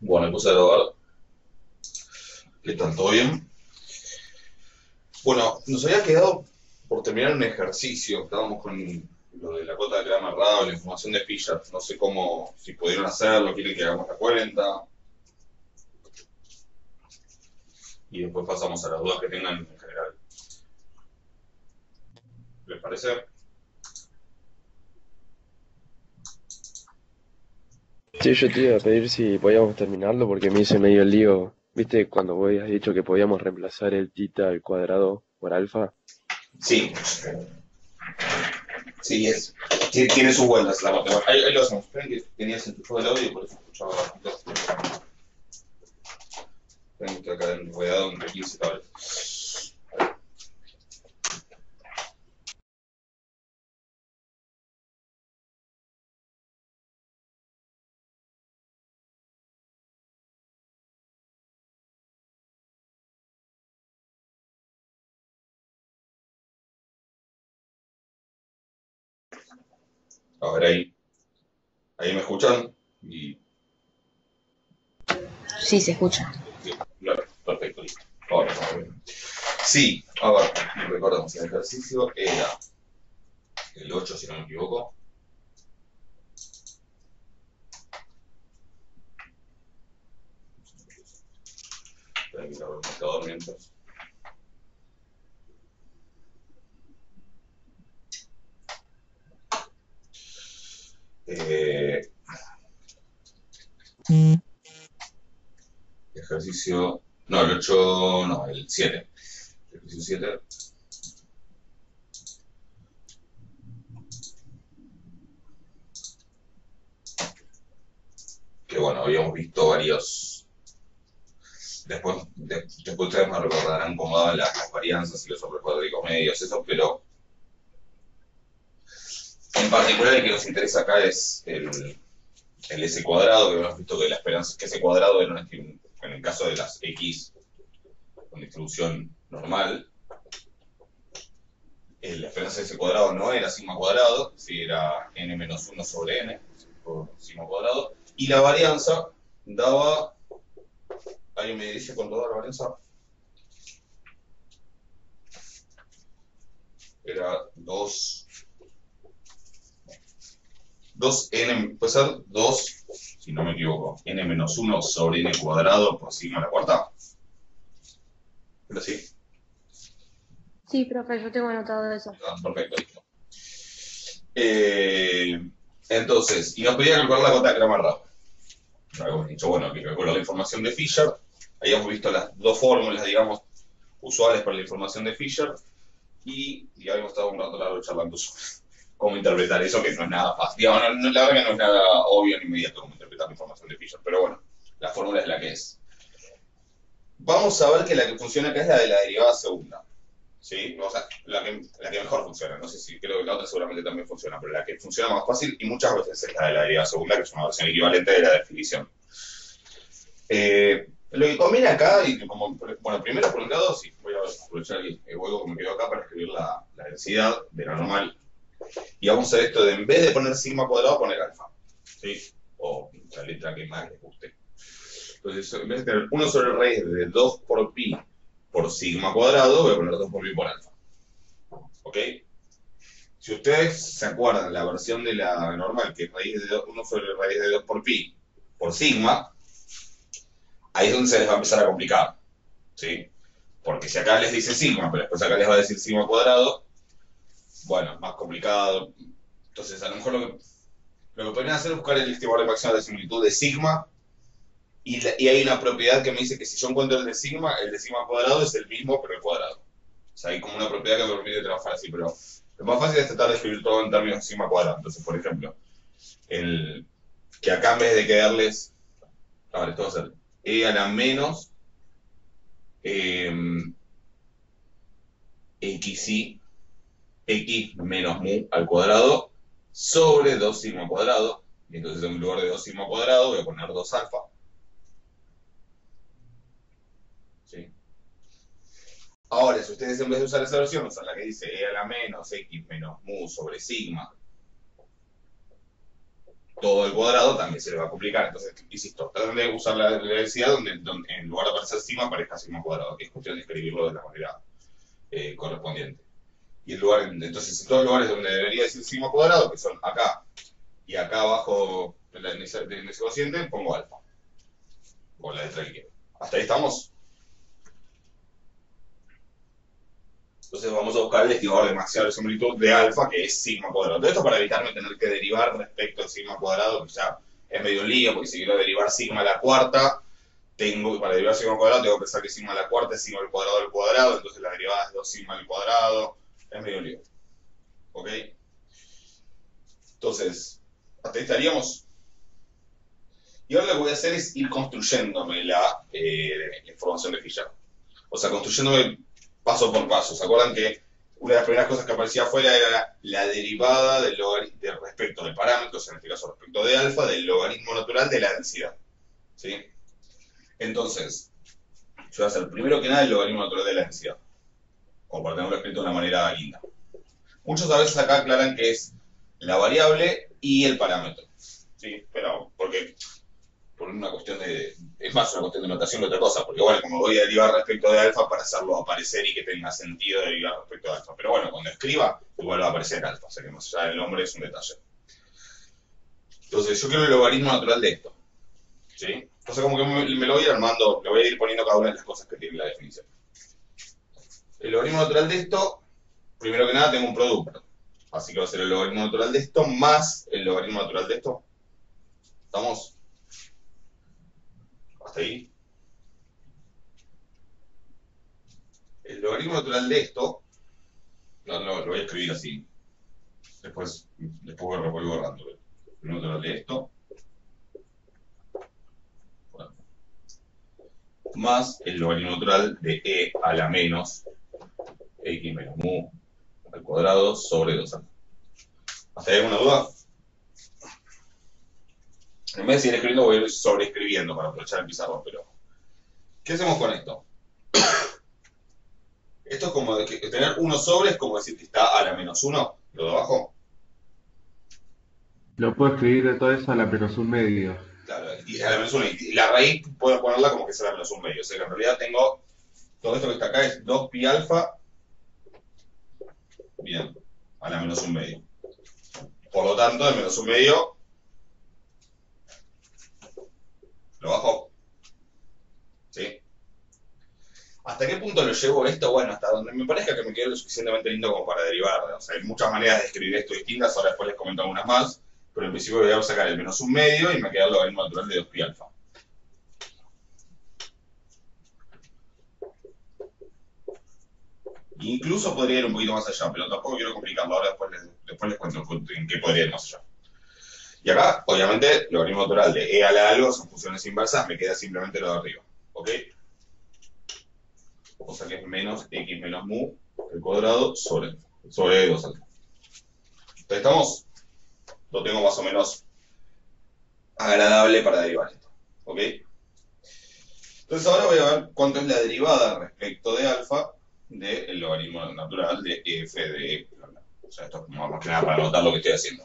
Bueno, me puse a grabar. ¿Qué tal? ¿Todo bien? Bueno, nos había quedado por terminar un ejercicio. Estábamos con lo de la cota de Kramer Rao, la información de Fisher. No sé cómo, si pudieron hacerlo, quieren que hagamos la cuenta. Y después pasamos a las dudas que tengan en general. ¿Les parece? Sí, yo te iba a pedir si podíamos terminarlo porque me hice medio lío. ¿Viste cuando vos habías dicho que podíamos reemplazar el tita al cuadrado por alfa? Sí, sí, tiene sus vueltas la matemática. Ahí lo hacemos. Esperen que tenías el del audio y por eso escuchaba bastante. Esperen que acá enredado entre 15 cables. A ver, ahí me escuchan. Y Sí, se escucha. sí, claro, perfecto, listo. Ahora, muy bien. Sí, a ver, recordemos, el ejercicio era el 8 si no me equivoco. Espera que abra el marcador mientras. Eh, ejercicio, no, el 8 no, el 7. Ejercicio 7, que bueno, habíamos visto varios. Después ustedes me recordarán cómo daban las varianzas y los hombres cuadráticos medios, eso, pero en particular el que nos interesa acá es el S cuadrado, que hemos visto que la esperanza, que ese cuadrado era en el caso de las X con distribución normal, la esperanza de ese cuadrado no era sigma cuadrado, si era n menos 1 sobre n, por sigma cuadrado, y la varianza daba, ¿alguien me dice cuánto daba la varianza? Era 2n, puede ser 2, si no me equivoco, n menos 1 sobre n cuadrado por sigma a la cuarta. ¿Pero sí? Sí, profe, yo tengo anotado eso. Ah, perfecto, listo. Eh, entonces, y nos pedía calcular la cota de Kramer-Rao. Habíamos dicho, bueno, que calcula la información de Fisher. Habíamos visto las dos fórmulas, digamos, usuales para la información de Fisher. Y habíamos estado un rato largo charlando sobre cómo interpretar eso, que no es nada fácil. Digamos, la verdad que no es nada obvio ni inmediato cómo interpretar la información de Fisher. Pero bueno, la fórmula es la que es. Vamos a ver que la que funciona acá es la de la derivada segunda. ¿Sí? O sea, la que mejor funciona. No sé si creo que la otra seguramente también funciona, pero la que funciona más fácil y muchas veces es la de la derivada segunda, que es una versión equivalente de la definición. Lo que conviene acá, y como, bueno, primero por un lado, sí, voy a aprovechar el hueco que me quedó acá para escribir la densidad de la normal. Y vamos a hacer esto de, en vez de poner sigma cuadrado, poner alfa. ¿Sí? O la letra que más les guste. Entonces, en vez de tener 1 sobre raíz de 2 por pi por sigma cuadrado, voy a poner 2 por pi por alfa. ¿Ok? Si ustedes se acuerdan la versión de la normal, que es 1 sobre raíz de 2 por pi por sigma, ahí es donde se les va a empezar a complicar. ¿Sí? Porque si acá les dice sigma, pero después acá les va a decir sigma cuadrado, bueno, más complicado. Entonces, a lo mejor lo que podrían hacer es buscar el estimador de máxima de similitud de sigma, y hay una propiedad que me dice que si yo encuentro el de sigma cuadrado es el mismo, pero el cuadrado. O sea, hay como una propiedad que me permite trabajar así, pero lo más fácil es tratar de escribir todo en términos de sigma cuadrado. Entonces, por ejemplo, que acá en vez de quedarles, a ver, esto va a ser e a la menos eh, xy, x menos mu al cuadrado sobre 2 sigma cuadrado. Y entonces en lugar de 2 sigma cuadrado voy a poner 2 alfa. ¿Sí? Ahora, si ustedes en vez de usar esa versión usan la que dice e a la menos x menos mu sobre sigma todo al cuadrado también se le va a complicar. Entonces, insisto, traten de usar la densidad donde en lugar de aparecer sigma aparezca sigma cuadrado, que es cuestión de escribirlo de la manera correspondiente. Y entonces, en todos los lugares donde debería decir sigma cuadrado, que son acá y acá abajo en ese cociente, pongo alfa, o la letra que quiero. ¿Hasta ahí estamos? Entonces vamos a buscar el estimador de máxima verosimilitud de alfa, que es sigma cuadrado. Todo esto para evitarme tener que derivar respecto al sigma cuadrado, que ya es medio lío, porque si quiero derivar sigma a la cuarta, para derivar sigma cuadrado tengo que pensar que sigma a la cuarta es sigma al cuadrado, entonces la derivada es 2 sigma al cuadrado, es medio lío. ¿Ok? Entonces, hasta ahí estaríamos. Y ahora lo que voy a hacer es ir construyéndome la información de Fisher. O sea, construyéndome paso por paso. ¿Se acuerdan que una de las primeras cosas que aparecía afuera era la derivada respecto del parámetro, o sea, en este caso respecto de alfa, del logaritmo natural de la densidad? ¿Sí? Entonces, yo voy a hacer primero que nada el logaritmo natural de la densidad, como para tenerlo escrito de una manera linda. Muchos a veces acá aclaran que es la variable y el parámetro. ¿Sí? Pero, porque por una cuestión es más una cuestión de notación que otra cosa, porque bueno, como voy a derivar respecto de alfa para hacerlo aparecer y que tenga sentido derivar respecto de alfa, pero bueno, cuando escriba igual va a aparecer alfa, o sea que más allá del nombre es un detalle. Entonces yo quiero el logaritmo natural de esto, ¿sí? Entonces como que me lo voy a ir armando, le voy a ir poniendo cada una de las cosas que tiene la definición. El logaritmo natural de esto, primero que nada tengo un producto, así que va a ser el logaritmo natural de esto más el logaritmo natural de esto. ¿Estamos? ¿Hasta ahí? El logaritmo natural de esto, no, lo voy a escribir así, después voy borrando. El logaritmo natural de esto, bueno, más el logaritmo natural de e a la menos x menos mu al cuadrado sobre 2a. ¿Hasta ahí alguna duda? En vez de seguir escribiendo, voy a ir sobreescribiendo para aprovechar el pizarrón, pero ¿qué hacemos con esto? Esto es como tener 1 sobre, es como decir que está a la menos 1, lo de abajo. Lo puedo escribir de todo eso a la menos un medio. Claro, y a la menos 1, y la raíz puedo ponerla como que es a la menos un medio. O sea que en realidad tengo, todo esto que está acá es 2 pi alfa, bien, a la menos un medio. Por lo tanto, de menos un medio, lo bajo. ¿Sí? ¿Hasta qué punto lo llevo esto? Bueno, hasta donde me parezca que me quede lo suficientemente lindo como para derivar. O sea, hay muchas maneras de escribir esto distintas, ahora después les comento algunas más, pero en principio voy a sacar el menos un medio y me queda el logaritmo natural de 2 pi alfa. Incluso podría ir un poquito más allá, pero tampoco quiero complicarlo, ahora después les cuento en qué podría ir más allá. Y acá, obviamente, logaritmo natural de e a la algo son funciones inversas, me queda simplemente lo de arriba. ¿Ok? O sea que es menos x menos mu al cuadrado sobre 2 alfa. Entonces estamos, lo tengo más o menos agradable para derivar esto. ¿Ok? Entonces ahora voy a ver cuánto es la derivada respecto de alfa del logaritmo natural de f de e. O sea, esto es más que nada para anotar lo que estoy haciendo.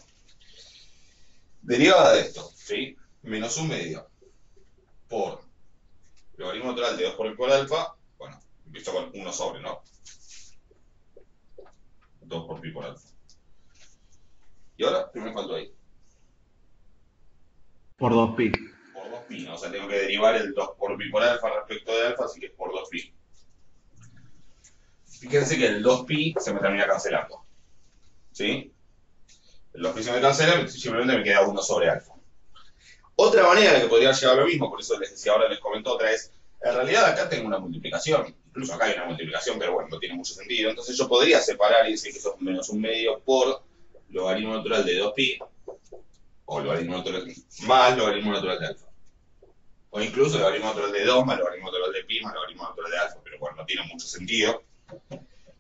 Derivada de esto, ¿sí? Menos un medio por logaritmo natural de 2 por el por alfa. Bueno, empiezo con 1 sobre, ¿no? 2 por pi por alfa. Y ahora, ¿qué me faltó ahí? Por 2pi. Por 2pi, ¿no? O sea, tengo que derivar el 2 por pi por alfa respecto de alfa, así que es por 2pi. Fíjense que el 2pi se me termina cancelando. ¿Sí? El 2pi se me cancela, simplemente me queda 1 sobre alfa. Otra manera de que podría llegar a lo mismo, por eso les decía ahora, les comento otra, es, en realidad acá tengo una multiplicación, incluso acá hay una multiplicación, pero bueno, no tiene mucho sentido. Entonces yo podría separar y decir que eso es menos un medio por logaritmo natural de 2pi, o logaritmo natural más logaritmo natural de alfa. O incluso logaritmo natural de 2 más logaritmo natural de pi más logaritmo natural de alfa, pero bueno, no tiene mucho sentido.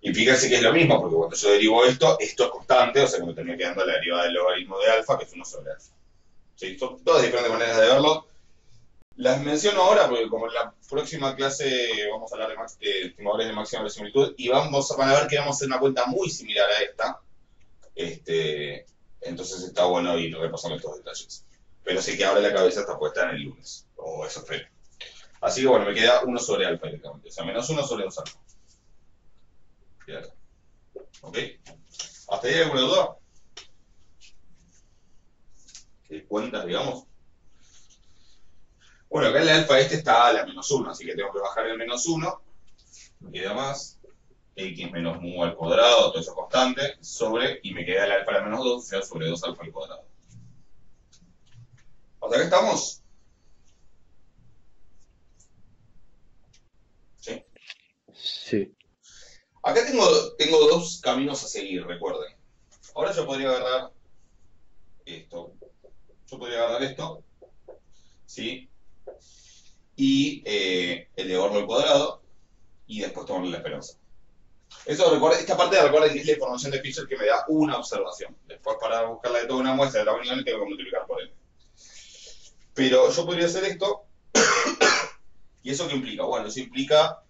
Y fíjense que es lo mismo, porque cuando yo derivo esto es constante, o sea que me termina quedando la derivada del logaritmo de alfa, que es 1 sobre alfa. ¿Sí? Son todas diferentes maneras de verlo. Las menciono ahora porque como en la próxima clase vamos a hablar de estimadores de máxima verosimilitud y van a ver que vamos a hacer una cuenta muy similar a esta. Entonces está bueno ir repasando estos detalles. pero sé que ahora la cabeza está puesta en el lunes, o eso espero. Así que bueno, me queda 1 sobre alfa directamente, o sea, menos 1 sobre 2 alfa. Fíjate. ¿Ok? ¿Hasta ahí alguna duda? ¿Qué cuentas, digamos? Bueno, acá en el alfa este está a la menos 1, así que tengo que bajar el menos 1, me queda más, x menos mu al cuadrado, todo eso constante, sobre, y me queda el alfa a la menos 2, o sea, sobre 2 alfa al cuadrado. ¿Hasta acá estamos? ¿Sí? Sí. Acá tengo dos caminos a seguir, recuerden. Ahora yo podría agarrar esto. Yo podría agarrar esto, ¿sí? Y elevarlo al cuadrado, y después tomarle la esperanza. Esta parte recuerden que es la información de Fisher que me da una observación. Después para buscarla de toda una muestra de tamaño n tengo que multiplicar por n. Pero yo podría hacer esto, ¿y eso qué implica? Bueno, eso implica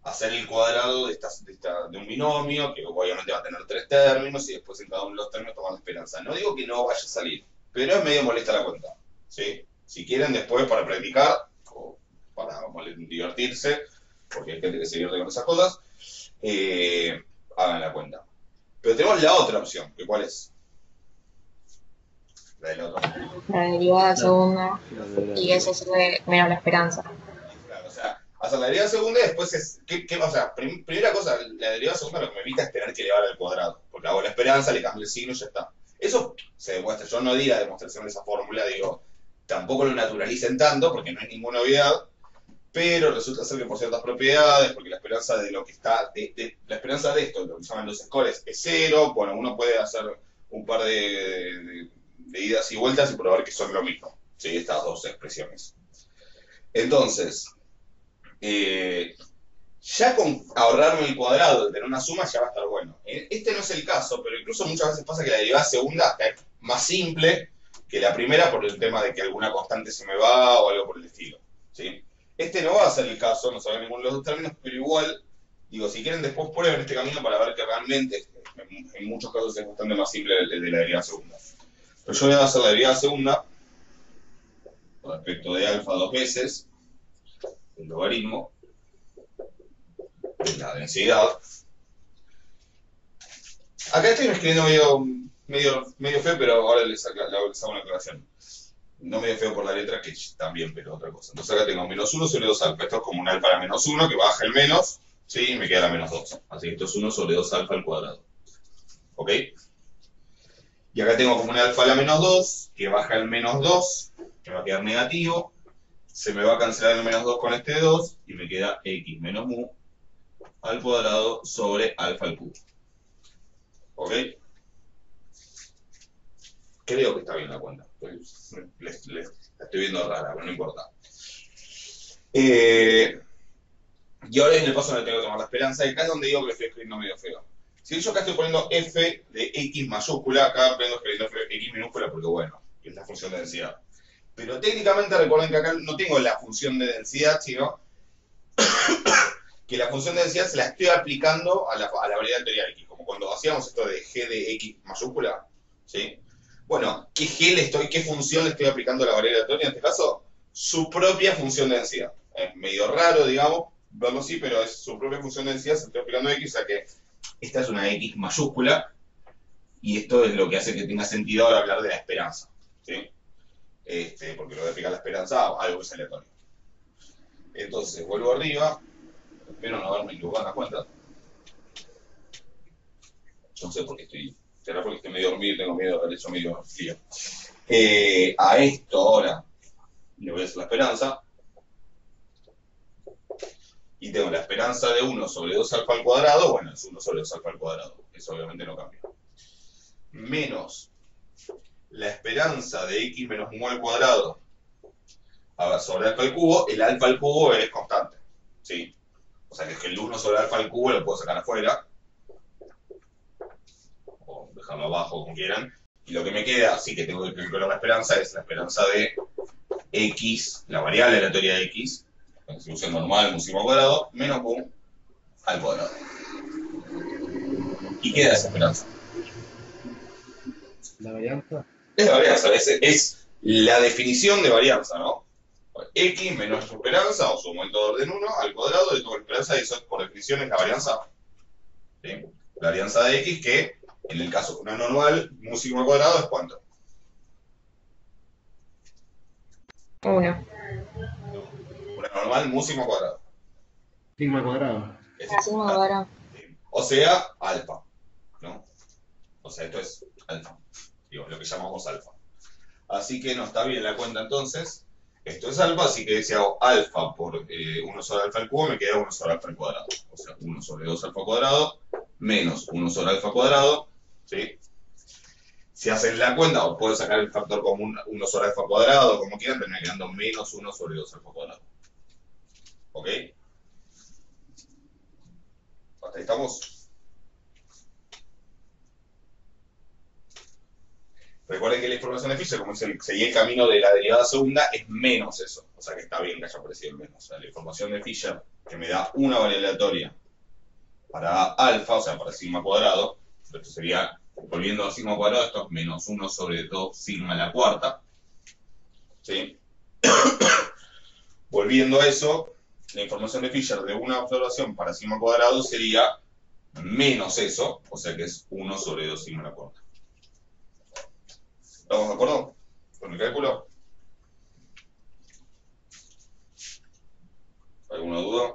hacer el cuadrado de un binomio, que obviamente va a tener 3 términos, y después en cada uno de los términos tomar la esperanza. No digo que no vaya a salir, pero es medio molesta la cuenta, ¿sí? Si quieren después para practicar, o para divertirse, porque hay gente que se divierte con esas cosas, hagan la cuenta. Pero tenemos la otra opción, que ¿cuál es? La de la otra. La derivada segunda La de y eso sube menos la esperanza. Claro, o sea, hacer la derivada segunda y después es, o sea, primera cosa, la derivada segunda lo que me evita es tener que elevar al cuadrado, porque hago la esperanza, le cambio el signo y ya está. Eso se demuestra, yo no di la demostración de esa fórmula, digo, tampoco lo naturalicen tanto, porque no hay ninguna novedad, pero resulta ser que por ciertas propiedades, porque la esperanza de lo que está, la esperanza de esto, lo que llaman los scores, es 0, bueno, uno puede hacer un par de idas y vueltas y probar que son lo mismo, ¿sí? Estas dos expresiones. Entonces, ya con ahorrarme el cuadrado de tener una suma ya va a estar bueno. Este no es el caso, pero incluso muchas veces pasa que la derivada segunda hasta es más simple que la primera por el tema de que alguna constante se me va o algo por el estilo, ¿sí? Este no va a ser el caso, no sabe ninguno de los dos términos, pero igual, digo, si quieren después prueben este camino para ver que realmente en muchos casos es bastante más simple el de la derivada segunda. Pero yo voy a hacer la derivada segunda respecto de alfa dos veces, el logaritmo de la densidad. Acá estoy escribiendo medio feo, pero ahora les hago una aclaración. No medio feo por la letra, que también, pero otra cosa. Entonces acá tengo menos 1 sobre 2 alfa. Esto es como un alfa a la menos 1, que baja el menos, ¿sí? Y me queda la menos 2. Así que esto es 1 sobre 2 alfa al cuadrado. ¿Ok? Y acá tengo como un alfa a la menos 2, que baja el menos 2, que va a quedar negativo. Se me va a cancelar el menos 2 con este 2, y me queda x menos mu al cuadrado sobre alfa al cubo. ¿Ok? Creo que está bien la cuenta. La estoy viendo rara, pero no importa. Y ahora en el paso donde tengo que tomar la esperanza, y acá es donde digo que lo estoy escribiendo medio feo. Si yo acá estoy poniendo f de x mayúscula, acá vengo escribiendo f de x minúscula porque bueno, es la función de densidad. Pero técnicamente recuerden que acá no tengo la función de densidad, sino que la función de densidad se la estoy aplicando a la variedad vectorial x, como cuando hacíamos esto de g de x mayúscula, ¿sí? Bueno, ¿qué función le estoy aplicando a la variedad vectorial en este caso? Su propia función de densidad. Es medio raro, digamos, verlo así, pero es su propia función de densidad, se estoy aplicando a x, o sea que esta es una x mayúscula, y esto es lo que hace que tenga sentido ahora hablar de la esperanza, ¿sí? Porque lo de aplicar la esperanza a algo que es aleatorio. Entonces, vuelvo arriba, espero no haberme equivocado en las cuentas. Yo no sé por qué será porque estoy medio dormido y tengo miedo de haber hecho medio lío. A esto ahora le voy a hacer la esperanza. Y tengo la esperanza de 1 sobre 2 alfa al cuadrado, bueno, es 1 sobre 2 alfa al cuadrado, eso obviamente no cambia. Menos la esperanza de x menos mu al cuadrado sobre alfa al cubo, el alfa al cubo es constante, ¿sí? O sea que el 1 sobre alfa al cubo lo puedo sacar afuera, o dejarlo abajo como quieran, y lo que me queda, sí que tengo que calcular la esperanza, es la esperanza de x, la variable aleatoria de x, la distribución normal, mu sigma cuadrado, menos mu al cuadrado. Y queda esa esperanza. La varianza. Es la varianza, es La definición de varianza, ¿no? X menos su esperanza, o su aumento de orden 1, al cuadrado de tu esperanza, y eso por definición es la varianza. ¿Sí? La varianza de X, que en el caso de una normal, mu sigma al cuadrado es ¿cuánto? 1. Una normal, mu sigma al cuadrado. Sigma al cuadrado. Es Así me ahora. O sea, alfa, ¿no? O sea, esto es alfa, digo, lo que llamamos alfa. Así que no está bien la cuenta entonces. Esto es alfa, así que si hago alfa por 1 sobre alfa al cubo, me queda 1 sobre alfa al cuadrado. O sea, 1 sobre 2 alfa cuadrado menos 1 sobre alfa cuadrado, ¿sí? Si hacen la cuenta, o puedo sacar el factor común 1 sobre alfa cuadrado, como quieran, termina quedando menos 1 sobre 2 alfa cuadrado. ¿Ok? ¿Hasta ahí estamos? Recuerden que la información de Fisher, como seguía el camino de la derivada segunda, es menos eso. O sea que está bien que haya aparecido el menos. O sea, la información de Fisher, que me da una variable aleatoria para alfa, o sea, para sigma cuadrado, esto sería, volviendo a sigma cuadrado, esto es menos 1 sobre 2 sigma a la cuarta. ¿Sí? Volviendo a eso, la información de Fisher de una observación para sigma cuadrado sería menos eso, o sea que es 1 sobre 2 sigma a la cuarta. ¿Estamos de acuerdo con el cálculo? ¿Alguna duda?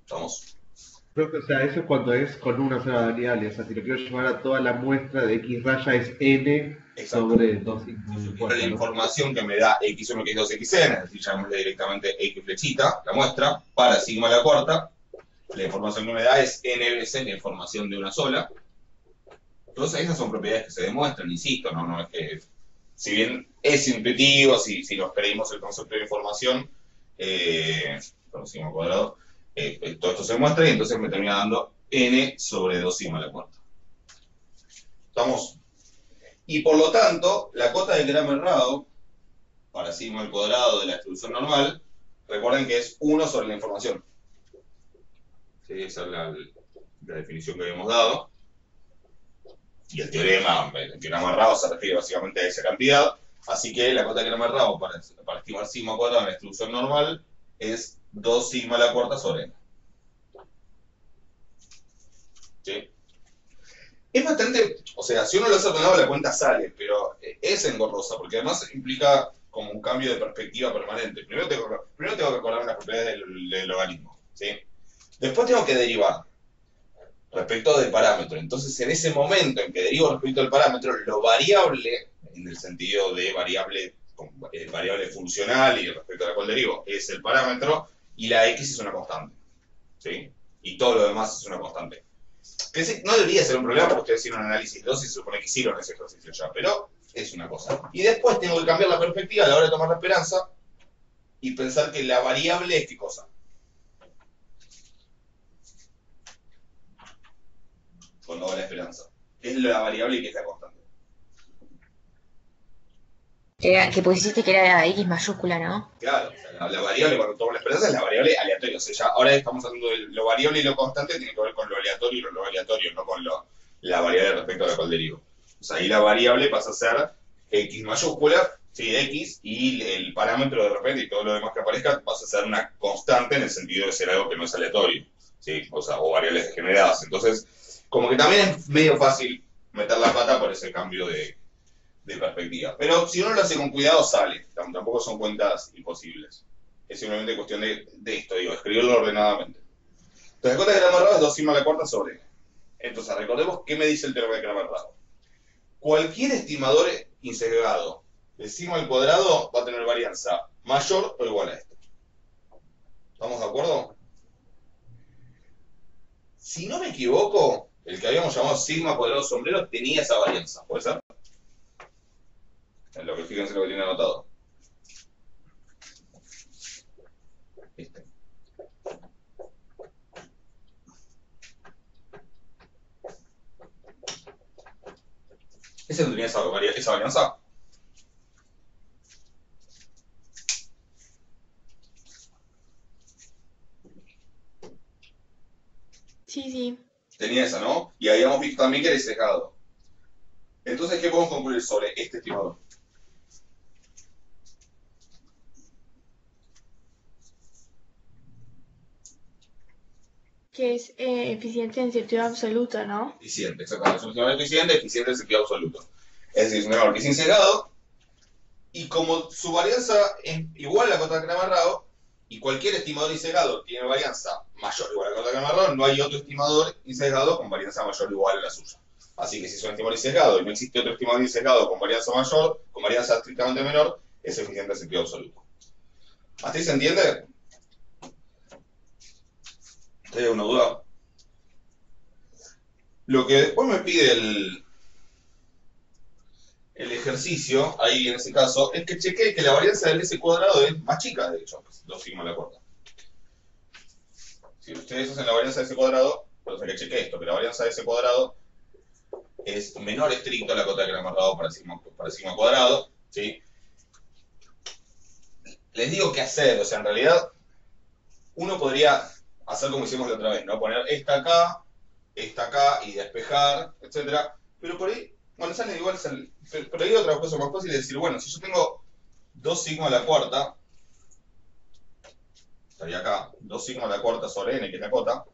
¿Estamos? Creo que, o sea, eso es cuando es con una sola variable. O sea, si lo quiero llevar a toda la muestra de X raya es N Exacto. sobre 2 sigma Yo al quiero cuarto, la ¿no? información que me da x1, x2, xn, es decir, llamémosle directamente x flechita, la muestra, para sigma a la cuarta. La información que me da es n veces la información de una sola. Entonces, esas son propiedades que se demuestran, insisto, no es que, si bien es intuitivo, si nos creímos el concepto de información, por sigma al cuadrado, todo esto se muestra y entonces me termina dando n sobre 2 sigma a la cuarta. ¿Estamos? Y por lo tanto, la cota de Cramer-Rao para sigma al cuadrado de la distribución normal, recuerden que es 1 sobre la información. ¿Sí? Esa es la definición que habíamos dado. Y el teorema Rao se refiere básicamente a esa cantidad. Así que la cota de Cramer-Rao para estimar sigma al cuadrado en la distribución normal es 2 sigma a la cuarta sobre n. ¿Sí? Es bastante, o sea, si uno lo hace ordenado la cuenta sale, pero es engorrosa, porque además implica como un cambio de perspectiva permanente. Primero tengo que acordar las propiedades del logaritmo, ¿sí? Después tengo que derivar respecto del parámetro. Entonces, en ese momento en que derivo respecto del parámetro, lo variable, en el sentido de variable funcional y respecto a la cual derivo, es el parámetro, y la x es una constante, ¿sí? Y todo lo demás es una constante. Que sí, no debería ser un problema porque ustedes hicieron un análisis de dosis y se supone que hicieron ese ejercicio ya, pero es una cosa. Y después tengo que cambiar la perspectiva a la hora de tomar la esperanza y pensar que la variable es qué cosa. Cuando hago la esperanza. Es la variable y que es la constante. Que pusiste que era X mayúscula, ¿no? Claro, o sea, la variable cuando tomo la esperanza es la variable aleatoria. O sea, ya ahora estamos hablando de lo variable y lo constante, tiene que ver con lo aleatorio y lo aleatorio, no con la variable respecto a la cual derivo. O sea, ahí la variable pasa a ser X mayúscula, sí, X, y el parámetro de repente y todo lo demás que aparezca pasa a ser una constante en el sentido de ser algo que no es aleatorio, ¿sí? O sea, o variables degeneradas. Entonces, como que también es medio fácil meter la pata por ese cambio de perspectiva. Pero si uno lo hace con cuidado, sale. Tampoco son cuentas imposibles. Es simplemente cuestión de esto, digo, escribirlo ordenadamente. Entonces, la cota de Cramer-Rao es 2 sigma a la cuarta sobre n. Entonces, recordemos qué me dice el teorema de Cramer-Rao. Cualquier estimador insegregado de sigma al cuadrado va a tener varianza mayor o igual a esto. ¿Estamos de acuerdo? Si no me equivoco, el que habíamos llamado sigma cuadrado sombrero tenía esa varianza. ¿Puede ser? En lo que fíjense lo que tiene anotado. Este. ¿Ese no tenía esa varianza? Sí, sí. Tenía esa, ¿no? Y habíamos visto también que era sesgado. Entonces, ¿qué podemos concluir sobre este estimador? Que es eficiente en sentido absoluto, ¿no? Eficiente, exactamente. Es un estimador eficiente, eficiente en sentido absoluto. Es decir, es un estimador que es insesgado, y como su varianza es igual a la cota de Cramer-Rao, y cualquier estimador insesgado tiene varianza mayor o igual a la cota de Cramer-Rao, no hay otro estimador insesgado con varianza mayor o igual a la suya. Así que si es un estimador insesgado y no existe otro estimador insesgado con varianza mayor, con varianza estrictamente menor, es eficiente en sentido absoluto. ¿Hasta ahí se entiende? ¿Hay alguna duda? Lo que después me pide el ejercicio, ahí en ese caso, es que chequee que la varianza del S cuadrado es más chica, de hecho, 2 sigma a la cuarta. Si ustedes hacen la varianza de S cuadrado, entonces que chequee esto, que la varianza de S cuadrado es menor estricto a la cota de Cramer-Rao para sigma cuadrado, ¿sí? Les digo qué hacer, o sea, en realidad, uno podría hacer como hicimos la otra vez, ¿no? Poner esta acá y despejar, etcétera. Pero por ahí, bueno, sale igual, pero hay otra cosa más fácil de decir, bueno, si yo tengo 2 sigma a la cuarta, estaría acá, 2 sigma a la cuarta sobre n, que es la cota,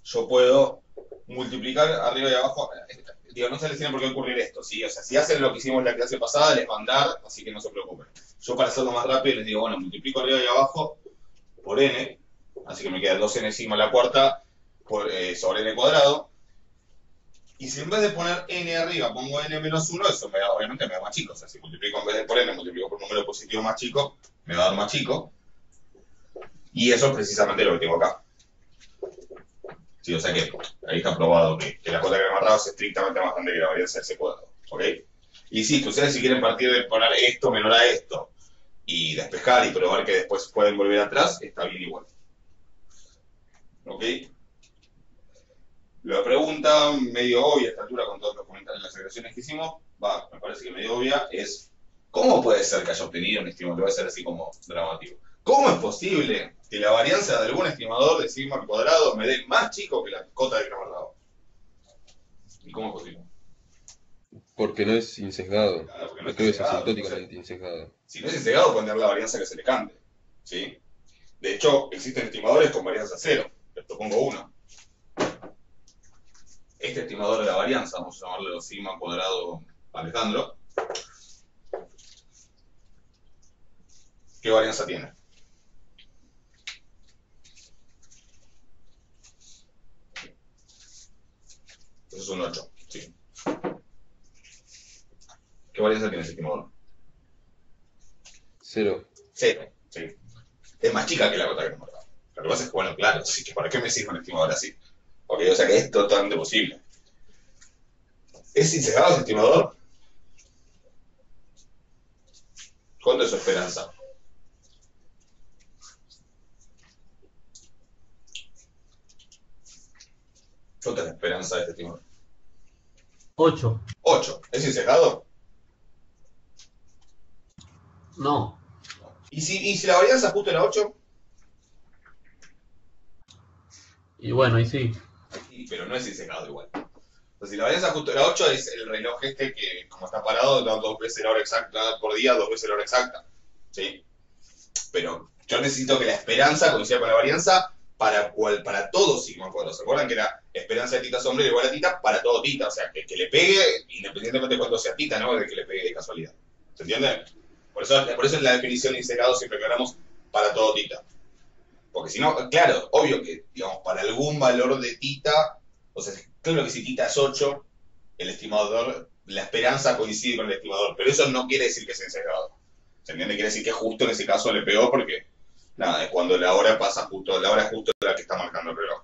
yo puedo multiplicar arriba y abajo, digo, no se les tiene por qué ocurrir esto, ¿sí? O sea, si hacen lo que hicimos en la clase pasada, les va a andar, así que no se preocupen. Yo para hacerlo más rápido les digo, bueno, multiplico arriba y abajo por n, así que me queda 2n sigma a la cuarta sobre n cuadrado, y si en vez de poner n arriba pongo n menos 1, eso obviamente me da más chico. O sea, si multiplico en vez de por n, multiplico por un número positivo más chico, me va a dar más chico. Y eso es precisamente lo que tengo acá. Sí, o sea que ahí está probado que la cota de Cramer-Rao es estrictamente más grande que la varianza de ese cuadrado. ¿Ok? Insisto, ustedes si quieren partir de poner esto menor a esto y despejar y probar que después pueden volver atrás, está bien igual. ¿Ok? La pregunta medio obvia a esta altura con todos los comentarios, las agregaciones que hicimos, me parece que medio obvia, es ¿cómo puede ser que haya obtenido un estimador? Lo voy a hacer así como dramático. ¿Cómo es posible que la varianza de algún estimador de sigma al cuadrado me dé más chico que la cota de Cramer-Rao? ¿Y cómo es posible? Porque no es insesgado. Claro, porque no No es creo que es insesgado. asintóticamente insesgado. Si no es insesgado, pueden dar la varianza que se le cante. ¿Sí? De hecho, existen estimadores con varianza cero. Les propongo uno. Este estimador de la varianza, vamos a llamarlo sigma cuadrado Alejandro, ¿qué varianza tiene? Eso es un 8, sí. ¿Qué varianza tiene ese estimador? 0. 0, sí. Es más chica que la cota que hemos dado. Lo que pasa es que, bueno, claro, así que ¿para qué me sirve un estimador así? Ok, o sea que es totalmente posible. ¿Es insesgado ese estimador? ¿Cuánto es su esperanza? ¿Cuánto es la esperanza de este estimador? 8. 8. ¿Es insesgado? No. ¿Y si la varianza justo era 8? Y bueno, y sí. Pero no es insesgado igual. Pues si la varianza justo era 8, es el reloj este que, como está parado, da 2 veces la hora exacta por día, 2 veces la hora exacta. ¿Sí? Pero yo necesito que la esperanza coincida con la varianza para todo sigma cuadrado. ¿Se acuerdan que era esperanza de tita sombrero igual a tita para todo tita? O sea, que le pegue independientemente de cuánto sea tita, ¿no? De que le pegue de casualidad. ¿Se entiende? Por eso es la definición de insesgado siempre que hablamos para todo tita. Porque si no, claro, obvio que, digamos, para algún valor de tita, o sea, claro que si tita es 8, el estimador, la esperanza coincide con el estimador, pero eso no quiere decir que sea insesgado. ¿Se entiende? Quiere decir que justo en ese caso le pegó porque, nada, es cuando la hora pasa justo, la hora es justo la que está marcando el reloj.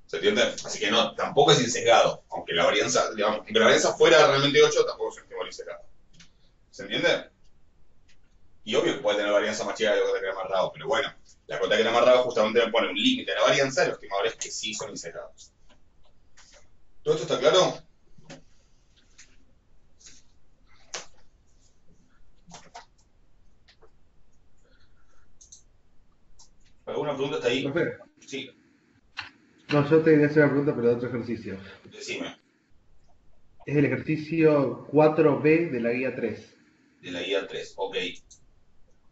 ¿Se entiende? Así que no, tampoco es insesgado, aunque la varianza, digamos, aunque la varianza fuera realmente 8, tampoco es un estimador insesgado. ¿Se entiende? Y obvio que puede tener varianza más chica de la cota que era amarrado, pero bueno, la cota que era amarrado justamente me pone un límite a la varianza de los estimadores que sí son insesgados. ¿Todo esto está claro? ¿Alguna pregunta hasta ahí? Profe, Sí, No, yo te quería hacer una pregunta, pero de otro ejercicio. decime, Es el ejercicio 4B de la guía 3. de la guía 3. Ok,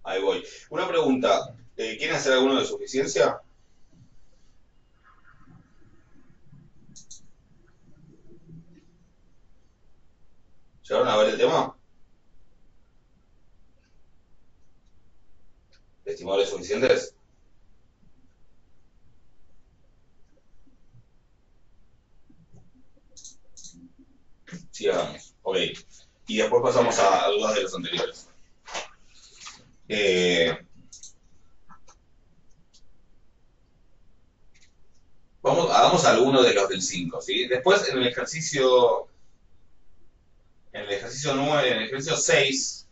ahí voy. Una pregunta, ¿quieren hacer alguno de suficiencia? ¿Llegaron a ver el tema? ¿Estimadores suficientes? Sí, hagamos. Ok. Y después pasamos a dudas de los anteriores. Eh, hagamos alguno de los del 5, ¿sí? Después en el ejercicio 9, en el ejercicio 6,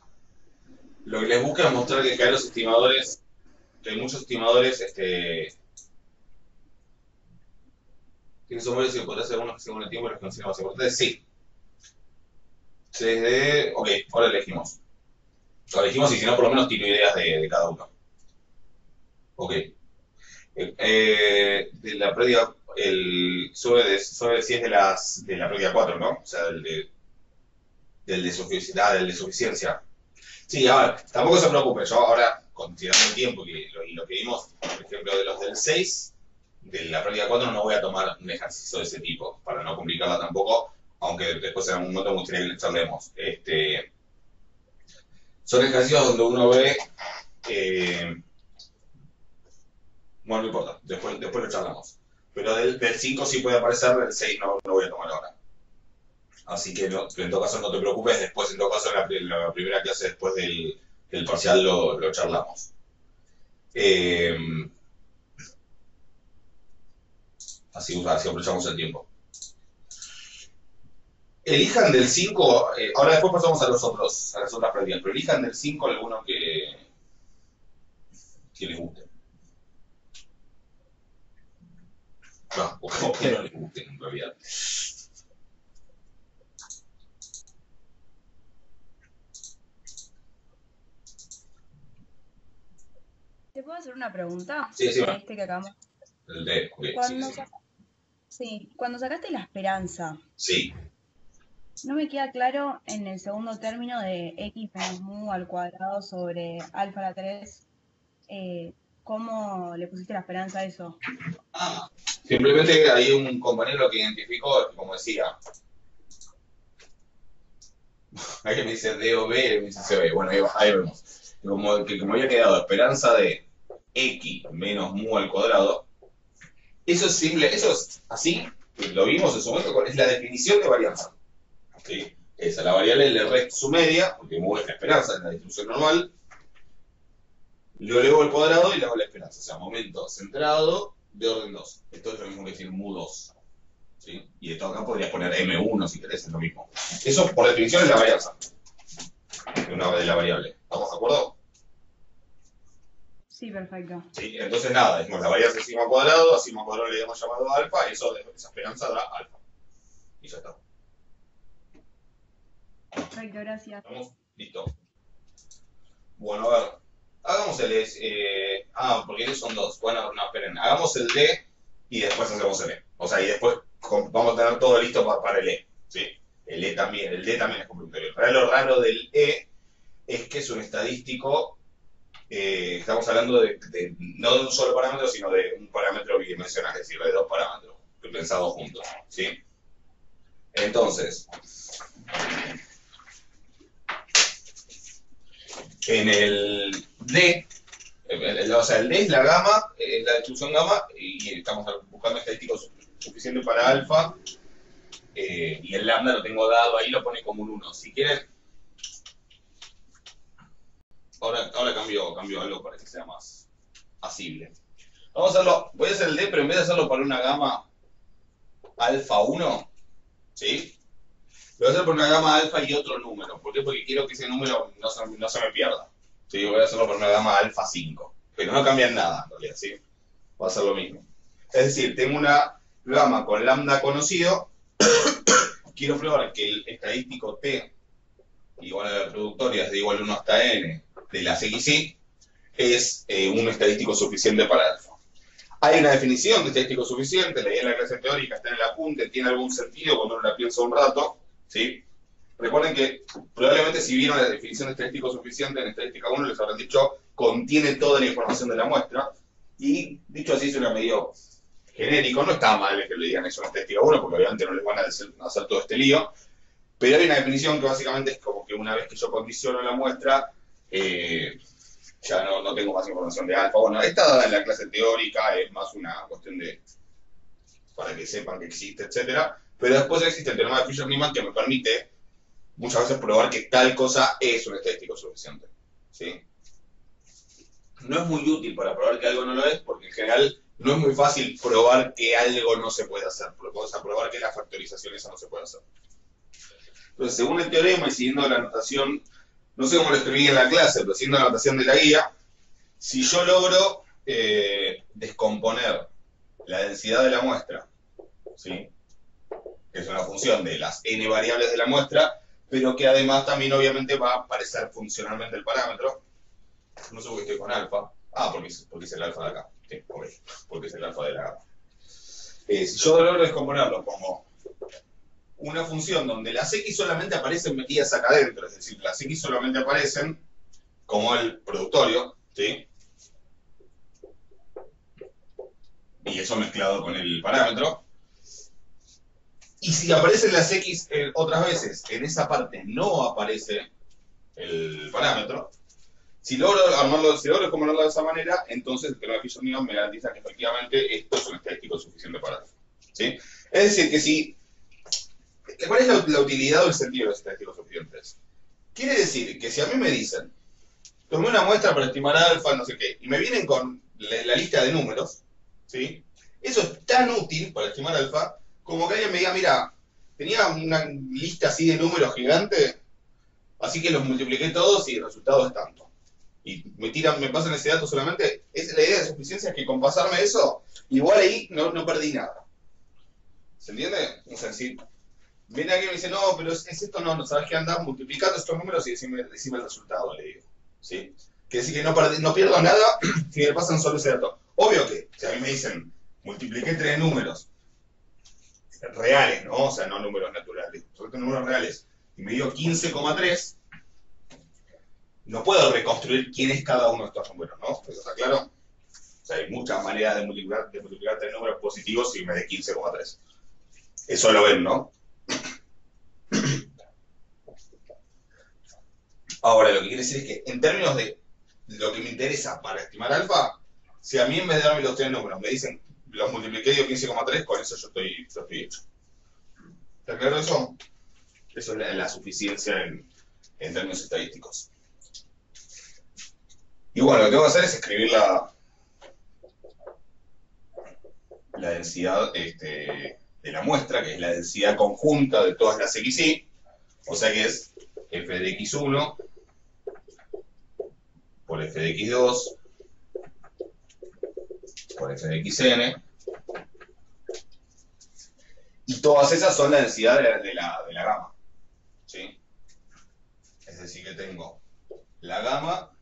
lo que les busca es mostrar que hay los estimadores, que hay muchos estimadores, que son varios y podría ser unos que según el tiempo los consideran más importantes. Sí. Ok, ahora elegimos. Lo elegimos y si no, por lo menos tiro ideas de cada uno. Ok. De la práctica, sobre si es de la práctica 4, ¿no? O sea, del de suficiencia. Sí, a ver, tampoco se preocupe, yo ahora, considerando el tiempo y lo que vimos, por ejemplo, de los del 6, de la práctica 4 no voy a tomar un ejercicio de ese tipo, para no complicarla tampoco, aunque después en algún momento me gustaría que les charlemos. Son ejercicios donde uno ve, eh, bueno, no importa, después lo charlamos. Pero del 5 sí puede aparecer, del 6 no lo voy a tomar ahora. Así que no, en todo caso no te preocupes, después en todo caso en la primera clase después del parcial lo charlamos. Eh, así aprovechamos el tiempo. Elijan del 5, ahora después pasamos a las otras prácticas, pero elijan del 5 alguno que les guste. No, o que no les guste en realidad. ¿Te puedo hacer una pregunta? Sí, sí, De bueno. este que acabamos. El D, ok, Cuando, sí, sí. sí, cuando sacaste la esperanza, Sí. no me queda claro en el segundo término de x menos mu al cuadrado sobre alfa a la 3, ¿cómo le pusiste la esperanza a eso? Ah, simplemente hay un compañero que identificó, como decía, alguien me dice D o B, me dice C o B. Bueno, ahí vemos. Como había quedado esperanza de x menos mu al cuadrado, eso es simple, eso es así, lo vimos en su momento, es la definición de varianza. ¿Sí? Esa, la variable le resta su media, porque mu es la esperanza en la distribución normal, lo elevo al cuadrado y le hago la esperanza, o sea, momento centrado de orden 2. Esto es lo mismo que decir mu 2. ¿Sí? Y esto acá podrías poner M1 si querés, es lo mismo. Eso por definición es la varianza de la variable. ¿Estamos de acuerdo? Sí, perfecto. Sí, entonces nada, decimos la varianza es sigma cuadrado, a sigma cuadrado le hemos llamado alfa, y esa esperanza da alfa. Y ya está. Perfecto, gracias. ¿Estamos? Listo. Bueno, a ver. Hagamos porque ellos son dos. Bueno, no, esperen. Hagamos el D y después hacemos el E. O sea, y después vamos a tener todo listo para el E. ¿Sí? El D también es complementario. Lo raro del E es que es un estadístico. Estamos hablando no de un solo parámetro, sino de un parámetro bidimensional, es decir, de dos parámetros pensados juntos. ¿Sí? Entonces, en el D, o sea, el D es la gamma, la distribución gamma, y estamos buscando estadísticos suficientes para alfa, y el lambda lo tengo dado ahí, lo pone como un 1. Si quieren, ahora cambio algo para que sea más asible. Vamos a hacerlo, voy a hacer el D, pero en vez de hacerlo para una gamma alfa 1, ¿sí? Lo voy a hacer por una gama alfa y otro número. ¿Por qué? Porque quiero que ese número no se me pierda. ¿Sí? Voy a hacerlo por una gama alfa 5. Pero no cambian nada, en realidad, ¿sí? Va a ser lo mismo. Es decir, tengo una gama con lambda conocido. Quiero probar que el estadístico T igual a la productoria es de igual 1 hasta n de las XY es un estadístico suficiente para alfa. Hay una definición de estadístico suficiente, leí en la clase teórica, está en el apunte, tiene algún sentido cuando uno la piensa un rato, ¿sí? Recuerden que probablemente si vieron la definición de estadístico suficiente en estadística 1 les habrán dicho contiene toda la información de la muestra, y dicho así suena medio genérico, no está mal que le digan eso en estadística 1 porque obviamente no les van a hacer todo este lío, pero hay una definición que básicamente es como que una vez que yo condiciono la muestra, ya no tengo más información de alfa. Bueno, esta dada en la clase teórica es más una cuestión de, para que sepan que existe, etcétera. Pero después existe el teorema de Fisher-Neyman que me permite muchas veces probar que tal cosa es un estadístico suficiente, ¿sí? No es muy útil para probar que algo no lo es, porque en general no es muy fácil probar que algo no se puede hacer. O sea, probar que la factorización esa no se puede hacer. Entonces, según el teorema y siguiendo la anotación, no sé cómo lo escribí en la clase, pero siguiendo la anotación de la guía, si yo logro descomponer la densidad de la muestra, ¿sí? Que es una función de las n variables de la muestra, pero que además también obviamente va a aparecer funcionalmente el parámetro. No sé por qué estoy con alfa. Ah, porque es el alfa de acá. Sí, ok, porque es el alfa de la gama. Si yo logro descomponerlo como una función donde las x solamente aparecen metidas acá adentro, es decir, las x solamente aparecen como el productorio, ¿sí? Y eso mezclado con el parámetro. Y si aparecen las x otras veces, en esa parte no aparece el parámetro. Si logro descomponerlo de esa manera, entonces el teorema de Fisher-Neyman me garantiza que efectivamente esto es un estadístico suficiente para eso, ¿sí? Es decir, que si... ¿Cuál es la utilidad o el sentido de los estadísticos suficientes? Quiere decir que si a mí me dicen, tomé una muestra para estimar alfa, no sé qué, y me vienen con la lista de números, ¿sí? Eso es tan útil para estimar alfa como que alguien me diga, mira, tenía una lista así de números gigante, así que los multipliqué todos y el resultado es tanto. Y me pasan ese dato solamente. La idea de suficiencia es que con pasarme eso, igual ahí no perdí nada. ¿Se entiende? O sea, si viene alguien y me dice, no, pero es esto, no sabes qué andás multiplicando estos números y decime el resultado, le digo. ¿Sí? Quiere decir que no pierdo nada si me pasan solo ese dato. Obvio que, si a mí me dicen, multipliqué 3 números reales, ¿no? O sea, no números naturales, son números reales, y me dio 15,3, no puedo reconstruir quién es cada uno de estos números, ¿no? ¿Eso está claro? O sea, hay muchas maneras de multiplicar 3 números positivos y me dé 15,3. Eso lo ven, ¿no? Ahora, lo que quiere decir es que en términos de lo que me interesa para estimar alfa, si a mí en vez de darme los 3 números me dicen, los multipliqué y dio 15,3, con eso yo estoy hecho. ¿Está claro eso? Eso es la suficiencia en términos estadísticos. Y bueno, lo que tengo que hacer es escribir la densidad de la muestra, que es la densidad conjunta de todas las xy, o sea que es f de x1 por f de x2 por f de xn, y todas esas son la densidad de la gama, ¿sí? Es decir, que tengo la gama,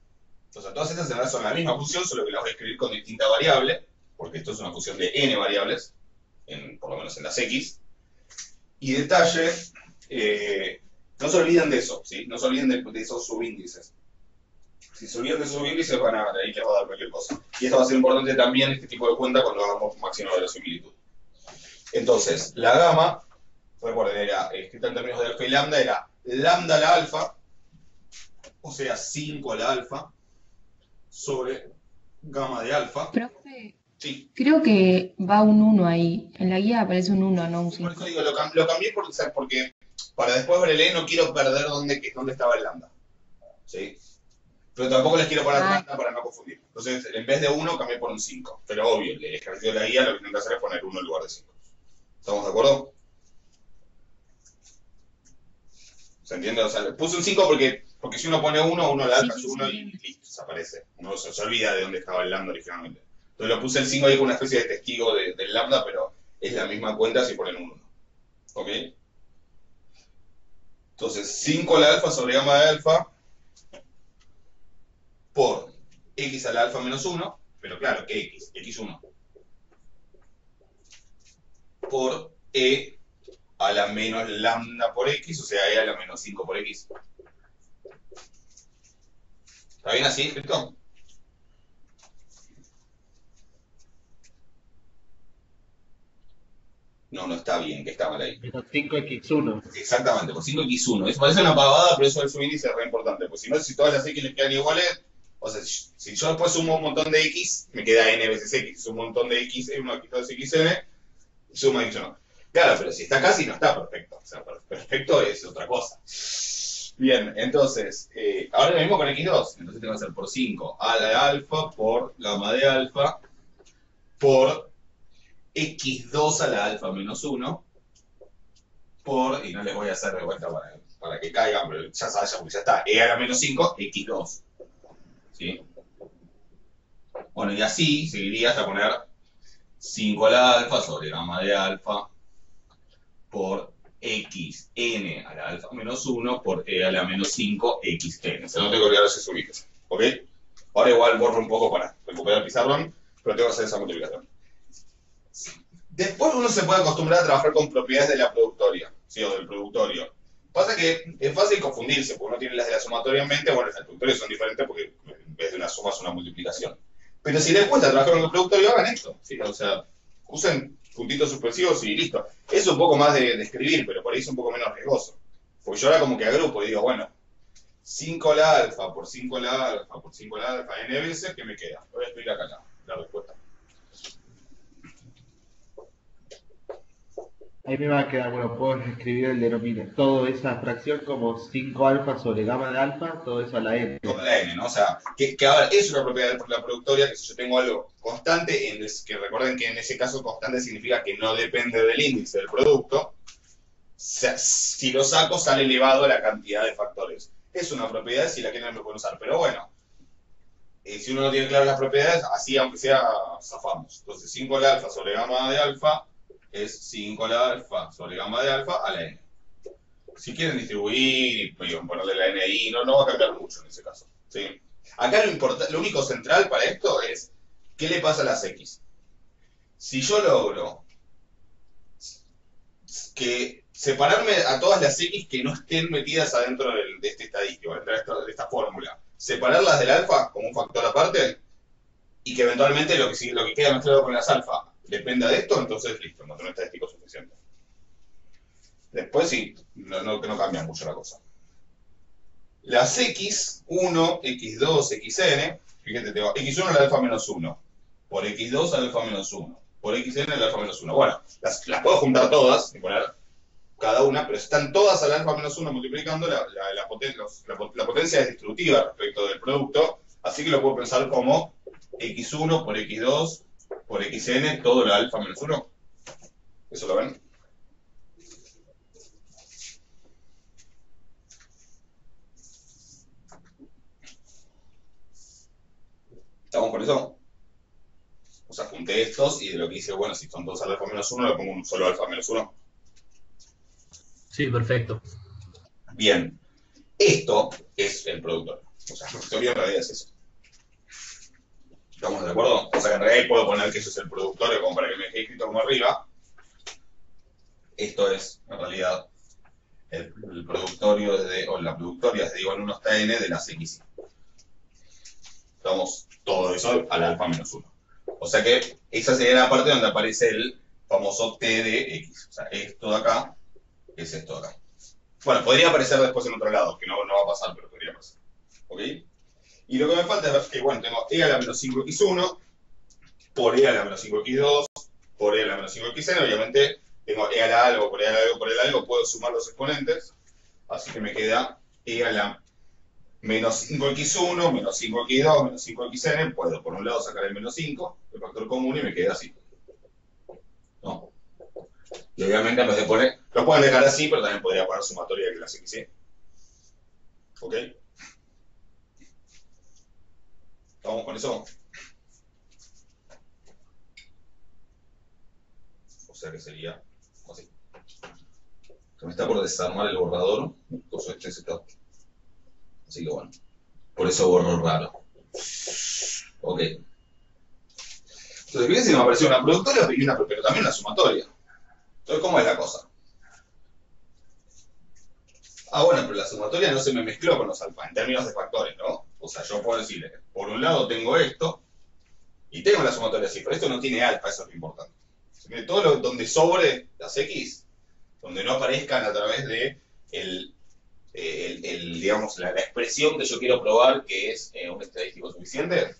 o sea, todas estas en realidad son la misma función, solo que las voy a escribir con distinta variable, porque esto es una función de n variables, por lo menos en las x. Y detalle, no se olviden de eso, ¿sí? No se olviden de esos subíndices. Si se olvidan de esos subíndices, ahí les va a dar cualquier cosa. Y esto va a ser importante también, este tipo de cuenta, cuando hagamos máxima verosimilitud. Entonces, la gama, recuerden, era escrita en términos de alfa y lambda, era lambda la alfa, o sea, 5 la alfa, sobre gamma de alfa. Profe, Sí. creo que va un 1 ahí. En la guía aparece un 1, no un Por 5. eso digo, lo cambié porque para después ver el E no quiero perder dónde estaba el lambda. ¿Sí? Pero tampoco les quiero poner lambda para no confundir. Entonces, en vez de 1, cambié por un 5. Pero obvio, el ejercicio de la guía lo que tienen que hacer es poner 1 en lugar de 5. ¿Estamos de acuerdo? ¿Se entiende? O sea, le puse un 5 porque si uno pone 1, uno le da su 1 y listo, desaparece. Uno se olvida de dónde estaba el lambda originalmente. Entonces lo puse el 5 ahí con una especie de testigo del lambda, pero es la misma cuenta si ponen un 1. ¿Ok? Entonces, 5 a la alfa sobre gamma de alfa por x a la alfa menos 1, pero claro, ¿qué x? x1. por E a la menos lambda por X, o sea, E a la menos 5 por X. ¿Está bien así, escrito? No, no está bien, que está mal ahí. Menos 5x1. Exactamente, por 5x1. Eso parece una pavada, pero eso es un índice re importante. Pues si no, si todas las x le quedan iguales, o sea, si yo después sumo un montón de x, me queda n veces x. Si sumo un montón de x, 1 aquí 2 xn, suma x no. Claro, pero si está casi no está perfecto. O sea, perfecto es otra cosa. Bien, entonces, ahora lo mismo con x2. Entonces tengo que hacer por 5 a la alfa por gamma de alfa por x2 a la alfa menos 1 por, y no les voy a hacer de vuelta para que caigan, pero ya saben, ya está, e a la menos 5, x2. ¿Sí? Bueno, y así seguiría hasta poner 5 a la alfa sobre gamma de alfa por xn a la alfa menos 1 por e a la menos 5 xn. O sea, no tengo que olvidar ese subites. ¿Ok? Ahora igual borro un poco para recuperar el pizarrón, pero tengo que hacer esa multiplicación. Después uno se puede acostumbrar a trabajar con propiedades de la productoria, ¿sí? O del productorio. Pasa que es fácil confundirse, porque uno tiene las de la sumatoria en mente, bueno, las del productorio son diferentes porque en vez de una suma es una multiplicación. Pero si les cuesta trabajar con el productorio, hagan esto, ¿sí? O sea, usen puntitos suspensivos y listo. Es un poco más de escribir, pero por ahí es un poco menos riesgoso. Porque yo ahora como que agrupo y digo, bueno, 5 a la alfa por 5 a la alfa por 5 a la alfa n veces, ¿qué me queda? Voy a escribir acá la respuesta. Ahí me va a quedar, bueno, puedo escribir el denominador. Toda esa fracción como 5 alfa sobre gamma de alfa, todo eso a la n. Con la n, ¿no? O sea, que a ver, es una propiedad de la productoria, que si yo tengo algo constante, que recuerden que en ese caso constante significa que no depende del índice del producto, si lo saco sale elevado a la cantidad de factores. Es una propiedad, si la quieren me pueden usar, pero bueno, si uno no tiene claras las propiedades, así aunque sea, zafamos. Entonces 5 al alfa sobre gamma de alfa es 5 al alfa sobre gamma de alfa a la n. Si quieren distribuir y ponerle la n ahí, no va a cambiar mucho en ese caso. ¿Sí? Acá lo único central para esto es ¿qué le pasa a las x? Si yo logro que separarme a todas las x que no estén metidas adentro de este estadístico, de esta fórmula, separarlas del alfa como un factor aparte, y que eventualmente lo que queda mezclado con las alfa dependa de esto, entonces listo, no tengo estadístico suficiente. Después sí, no cambia mucho la cosa. Las x1, x2, xn, fíjate, tengo x1 a la alfa menos 1, por x2 a la alfa menos 1, por xn a la alfa menos 1. Bueno, las puedo juntar todas y poner cada una, pero están todas a la alfa menos 1 multiplicando, la potencia es distributiva respecto del producto, así que lo puedo pensar como x1 por x2 por xn, todo la alfa menos 1. ¿Eso lo ven? ¿Estamos con eso? O sea, junté estos y de lo que hice, bueno, si son todos al alfa menos 1, le pongo un solo alfa menos 1. Sí, perfecto. Bien. Esto es el productor. O sea, la teoría en realidad es eso. ¿Estamos de acuerdo? O sea, que en realidad puedo poner que eso es el productorio como para que me quede escrito como arriba. Esto es, en realidad, el productorio o la productoria desde igual 1 hasta n de las x. Estamos todo eso al alfa menos 1. O sea que esa sería la parte donde aparece el famoso t de x. O sea, esto de acá es esto de acá. Bueno, podría aparecer después en otro lado, que no va a pasar, pero podría pasar. ¿Ok? Y lo que me falta es ver que, bueno, tengo e a la menos 5x1 por e a la menos 5x2 por e a la menos 5xn. Obviamente tengo e a la algo por e a la algo por e a la algo. Puedo sumar los exponentes. Así que me queda e a la menos 5x1, menos 5x2, menos 5xn. Puedo por un lado sacar el menos 5, el factor común, y me queda así. ¿No? Y obviamente en vez de poner, lo pueden dejar así, pero también podría poner sumatoria de clase x. ¿Ok? ¿Estamos con eso? O sea que sería así. Se me está por desarmar el borrador. Así que bueno. Por eso borro raro. Ok. Entonces, fíjense que me apareció una productoria y pero también una sumatoria. Entonces, ¿cómo es la cosa? Ah, bueno, pero la sumatoria no se me mezcló con los alfa en términos de factores, ¿no? O sea, yo puedo decirle, por un lado tengo esto, y tengo la sumatoria así, pero esto no tiene alfa, eso es lo importante. Todo donde sobre las X, donde no aparezcan a través de digamos, la expresión que yo quiero probar, que es un estadístico suficiente,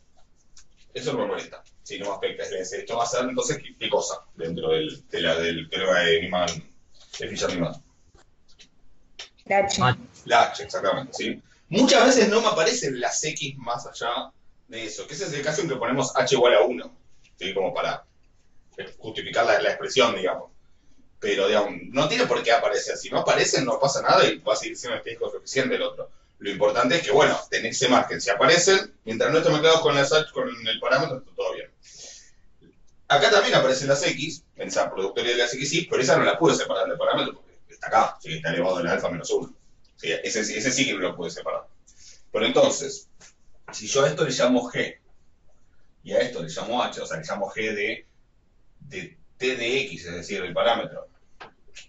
eso no me molesta. Si no me afecta, es decir, esto va a ser entonces qué cosa dentro del teorema de Riemann, de Fisher-Riemann. La H. La H, exactamente, ¿sí? Muchas veces no me aparecen las X más allá de eso, que ese es el caso en que ponemos H igual a 1, ¿sí? Como para justificar la expresión, digamos. Pero, digamos, no tiene por qué aparecer. Si no aparecen, no pasa nada y va a seguir siendo estadístico suficiente el otro. Lo importante es que, bueno, tener ese margen. Si aparecen, mientras no estén mezclados con el parámetro, está todo bien. Acá también aparecen las X, en esa productoria de las X, sí, pero esa no la pude separar del parámetro porque está acá, sí, está elevado en la alfa menos 1. Sí, ese sí que no lo pude separar. Pero entonces, si yo a esto le llamo G y a esto le llamo H, o sea, le llamo G de T de X, es decir, el parámetro.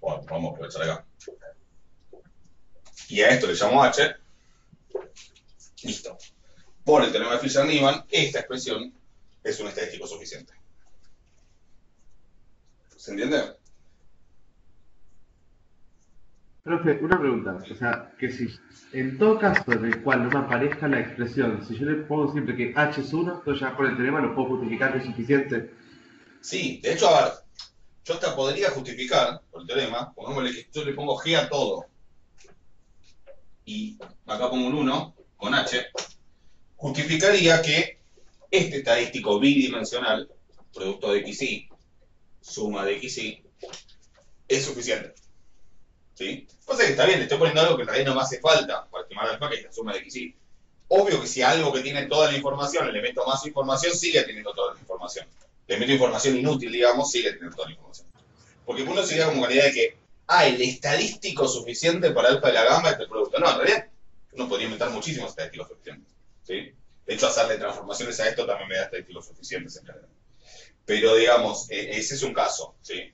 Bueno, vamos a aprovechar acá. Y a esto le llamo H. Listo. Por el teorema de Fisher-Riemann, esta expresión es un estadístico suficiente. ¿Se entiende? Profe, una pregunta. O sea, que si en todo caso en el cual no me aparezca la expresión, si yo le pongo siempre que H es 1, entonces ya por el teorema lo puedo justificar que es suficiente. Sí, de hecho, a ver, yo hasta podría justificar, por el teorema, pongámosle que yo le pongo G a todo. Y acá pongo un 1 con H. Justificaría que este estadístico bidimensional, producto de XY, suma de XY, es suficiente. ¿Sí? O sea que está bien, le estoy poniendo algo que en realidad no me hace falta para estimar alfa, que es la suma de XY. Obvio que si algo que tiene toda la información, le meto más información, sigue teniendo toda la información. Le meto información inútil, digamos, sigue teniendo toda la información. Porque uno se queda como con la idea de que, el estadístico suficiente para alfa de la gama es el producto. No, en realidad, uno podría inventar muchísimos estadísticos suficientes. ¿Sí? De hecho, hacerle transformaciones a esto también me da estadísticos suficientes en realidad. Pero, digamos, ese es un caso, ¿sí?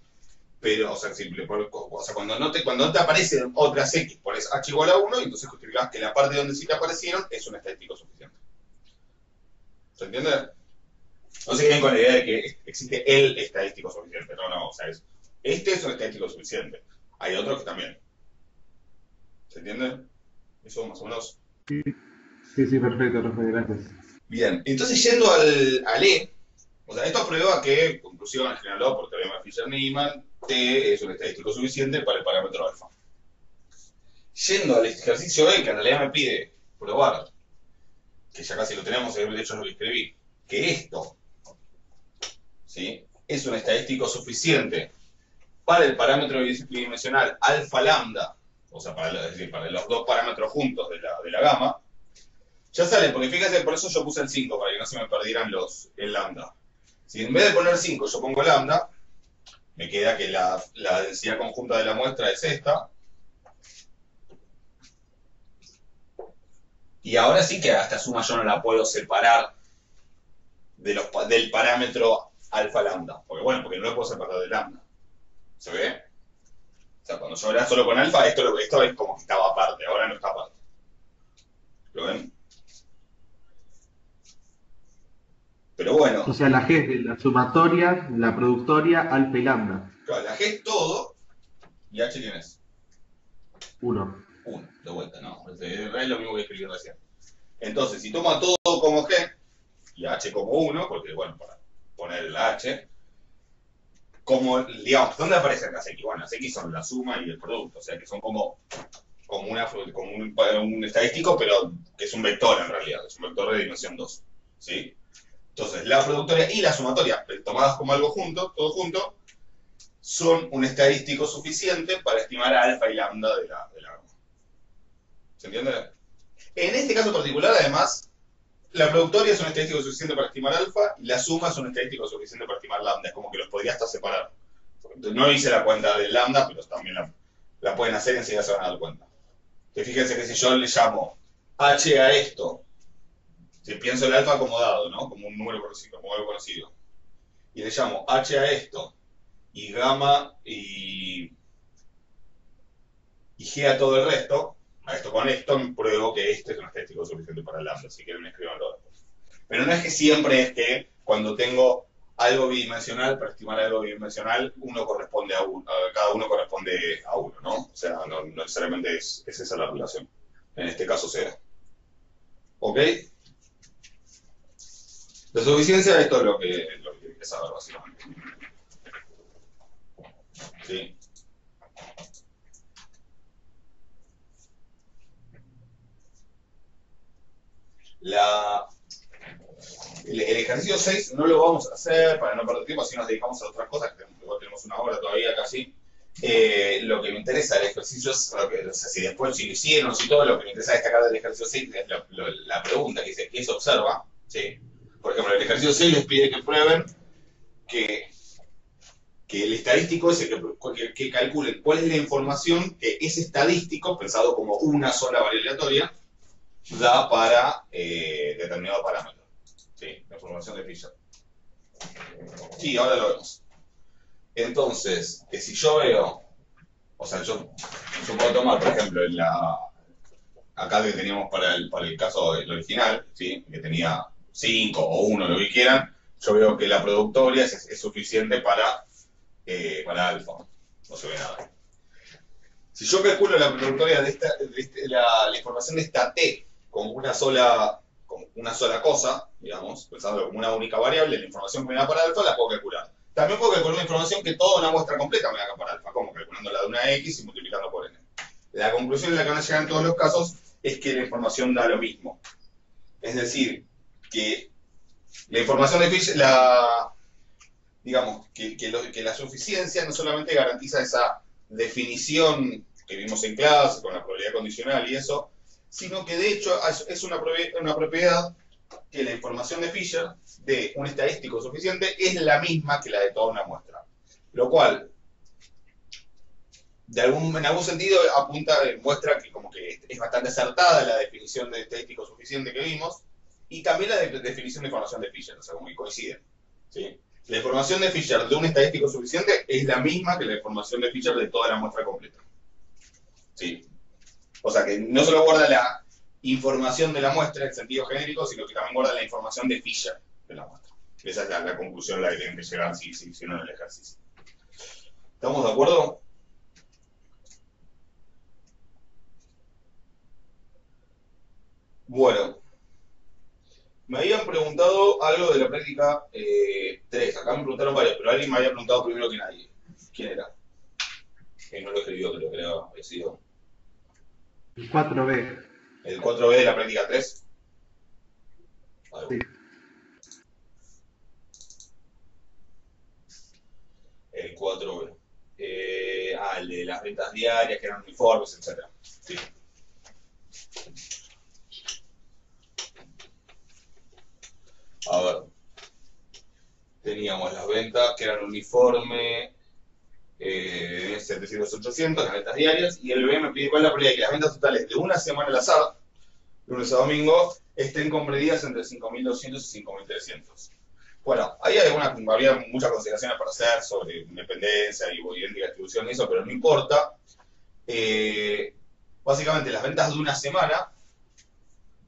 Pero, o sea, simple, cuando no te aparecen otras X, pones H igual a 1 y entonces justificás que la parte donde sí te aparecieron es un estadístico suficiente. ¿Se entiende? No se queden con la idea de que existe el estadístico suficiente. No, o sea, este es un estadístico suficiente. Hay otros que también. ¿Se entiende? Eso más o menos. Sí, perfecto, profe, gracias. Bien, entonces yendo al E, o sea, esto prueba que, conclusión general por teorema de Fisher-Riemann, T es un estadístico suficiente para el parámetro alfa. Yendo al ejercicio E, que en realidad me pide probar, que ya casi lo tenemos, de hecho yo lo escribí, que esto, ¿sí?, es un estadístico suficiente para el parámetro bidimensional alfa lambda, o sea, es decir, para los dos parámetros juntos de la gama, ya sale, porque fíjense, por eso yo puse el 5, para que no se me perdieran el lambda. Si en vez de poner 5 yo pongo lambda, me queda que la densidad conjunta de la muestra es esta. Y ahora sí que a esta suma yo no la puedo separar del parámetro alfa lambda. Porque no lo puedo separar de lambda. ¿Se ve? O sea, cuando yo era solo con alfa, esto es como que estaba aparte, ahora no está aparte. ¿Lo ven? Pero bueno. O sea, la G es de la sumatoria, la productoria, alfa y lambda. Claro, la G es todo. ¿Y H quién es? 1. 1, de vuelta, no. Es lo mismo que escribí recién. Entonces, si toma todo como G, y H como 1, porque, para poner la H, como, digamos, ¿dónde aparecen las X? Bueno, las X son la suma y el producto, o sea que son como un estadístico, pero que es un vector en realidad, es un vector de dimensión 2, ¿sí? Entonces, la productoria y la sumatoria, tomadas como algo junto, todo junto, son un estadístico suficiente para estimar alfa y lambda de la gama. ¿Se entiende? En este caso particular, además, la productoria es un estadístico suficiente para estimar alfa y la suma es un estadístico suficiente para estimar lambda. Es como que los podría hasta separar. Entonces, no hice la cuenta del lambda, pero también la pueden hacer y enseguida se van a dar cuenta. Entonces, fíjense que si yo le llamo H a esto, si pienso el alfa como dado, ¿no? Como un número conocido, como algo conocido, y le llamo H a esto, y gamma y G a todo el resto, a esto con esto, pruebo que este es un estadístico suficiente para lambda, si quieren escribanlo después. Pero no es que siempre es que cuando tengo algo bidimensional, para estimar algo bidimensional, uno corresponde a uno, cada uno corresponde a uno, ¿no? O sea, no necesariamente es esa la relación. En este caso será. ¿Ok? De suficiencia, esto es lo que hay que saber, básicamente. ¿Sí? El ejercicio 6 no lo vamos a hacer para no perder tiempo, así nos dedicamos a otras cosas, que igual tenemos una hora todavía casi. Lo que me interesa del ejercicio es, o sea, si después si lo hicieron, si todo, lo que me interesa destacar del ejercicio 6 es la pregunta que dice, ¿qué se observa? ¿Sí? Por ejemplo, el ejercicio 6 les pide que prueben que el estadístico es el que calculen cuál es la información que ese estadístico, pensado como una sola variable aleatoria, da para determinado parámetro. Sí, la información de Fisher. Sí, ahora lo vemos. Entonces, que si yo veo, o sea, yo puedo tomar, por ejemplo, acá que teníamos para el caso del original, ¿sí? Que tenía 5 o 1, lo que quieran, yo veo que la productoria es suficiente para alfa. No se ve nada. Si yo calculo la productoria la información de esta T como una sola cosa, digamos, pensándolo como una única variable, la información que me da para alfa la puedo calcular. También puedo calcular una información que toda una muestra completa me da para alfa, como calculando la de una X y multiplicando por N. La conclusión en la que van a llegar en todos los casos es que la información da lo mismo. Es decir, que la información de Fisher, digamos, que la suficiencia no solamente garantiza esa definición que vimos en clase con la probabilidad condicional y eso, sino que de hecho es una propiedad que la información de Fisher de un estadístico suficiente es la misma que la de toda una muestra. Lo cual, en algún sentido, muestra que como que es bastante acertada la definición de estadístico suficiente que vimos, y también la definición de información de Fisher, o sea, como que coinciden. ¿Sí? La información de Fisher de un estadístico suficiente es la misma que la información de Fisher de toda la muestra completa. ¿Sí? O sea que no solo guarda la información de la muestra en sentido genérico, sino que también guarda la información de Fisher de la muestra. Esa es la conclusión a la que tienen que llegar si hicieron el ejercicio. ¿Estamos de acuerdo? Bueno, me habían preguntado algo de la práctica 3. Acá me preguntaron varios, pero alguien me había preguntado primero que nadie. ¿Quién era? Que no lo escribió, creo que había sido. El 4B. ¿El 4B de la práctica 3? Sí. El 4B. El de las ventas diarias, que eran uniformes, etc. Sí. A ver. Teníamos las ventas que eran uniforme, 700, 800, las ventas diarias, y el B me pide cuál es la probabilidad de que las ventas totales de una semana al azar, lunes a domingo, estén comprendidas entre 5.200 y 5.300. Bueno, ahí había muchas consideraciones para hacer sobre independencia y idéntica distribución y eso, pero no importa. Básicamente las ventas de una semana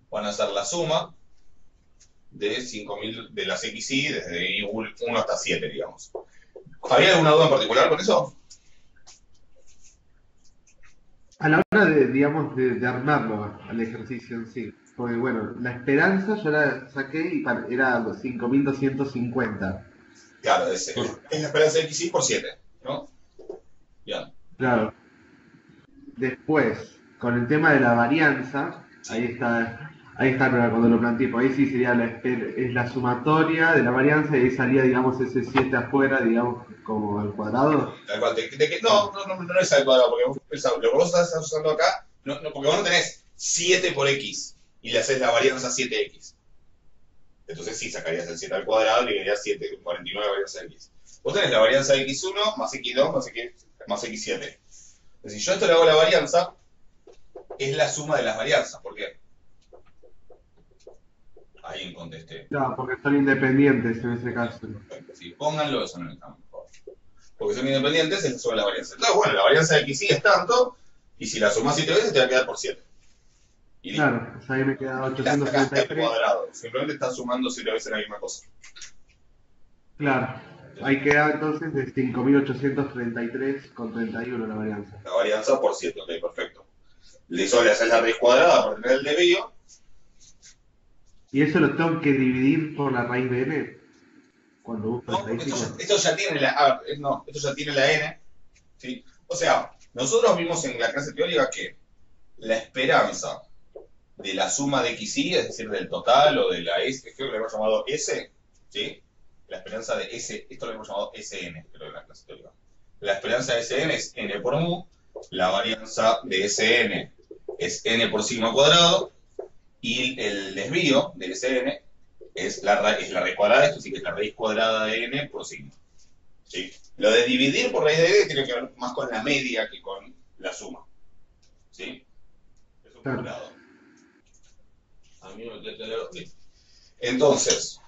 van a ser la suma de 5.000 de las XY desde 1 hasta 7, digamos. ¿Había alguna duda en particular con eso? A la hora digamos, de armarlo al ejercicio en sí, porque bueno, la esperanza yo la saqué y era 5.250. Claro, es la esperanza de XY por 7, ¿no? Ya. Claro. Después, con el tema de la varianza, ahí está cuando lo planteé, pues ahí sí sería es la sumatoria de la varianza y ahí salía, digamos, ese 7 afuera, digamos, como al cuadrado. Tal cual, no es al cuadrado, porque lo que vos estás usando acá, porque vos no tenés 7 por X y le haces la varianza 7X. Entonces sí, sacarías el 7 al cuadrado y le darías 49 varianza de X. Vos tenés la varianza de X1 más X2 más X7. Si yo esto le hago la varianza, es la suma de las varianzas. ¿Por qué? Alguien contesté. Claro, porque son independientes en ese caso. Sí, pónganlo eso en el examen, por favor. porque son independientes, se le suma la varianza. Entonces, bueno, la varianza de XY es tanto, y si la sumás 7 veces te va a quedar por 7. Y listo. Claro, o sea, ahí me queda La sacaste al 833. cuadrado. Simplemente estás sumando 7 veces la misma cosa. Claro, ahí queda entonces de 5.833,31 la varianza. La varianza por 7, ok, perfecto. Le haces la raíz cuadrada para tener el desvío. ¿Y eso lo tengo que dividir por la raíz de n? Cuando busco No, porque estadística. esto ya tiene esto ya tiene la n. ¿Sí? O sea, nosotros vimos en la clase teórica que la esperanza de la suma de XY, es decir, del total o de la S, creo que lo hemos llamado S, ¿sí? La esperanza de S, esto lo hemos llamado SN, creo en la clase teórica. La esperanza de SN es N por mu, la varianza de SN es N por sigma cuadrado, y el desvío del SN es la raíz cuadrada, esto sí que es la raíz cuadrada de N por sigma. ¿Sí? Lo de dividir por raíz de N tiene que ver más con la media que con la suma. ¿Sí? Eso por un lado. A mí me queda claro. Sí. Entonces,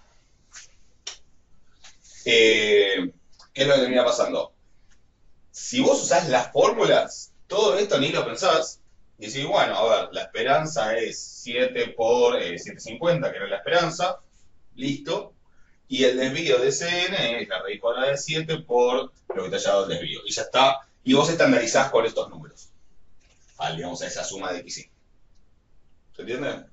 ¿qué es lo que termina pasando? Si vos usás las fórmulas, todo esto ni lo pensás, y decís, bueno, a ver, la esperanza es 7 por 750, que era la esperanza, listo, y el desvío de SN es la raíz cuadrada de 7 por lo que te haya dado el desvío, y ya está, y vos estandarizás con estos números, digamos, a esa suma de XY. ¿Se entiende?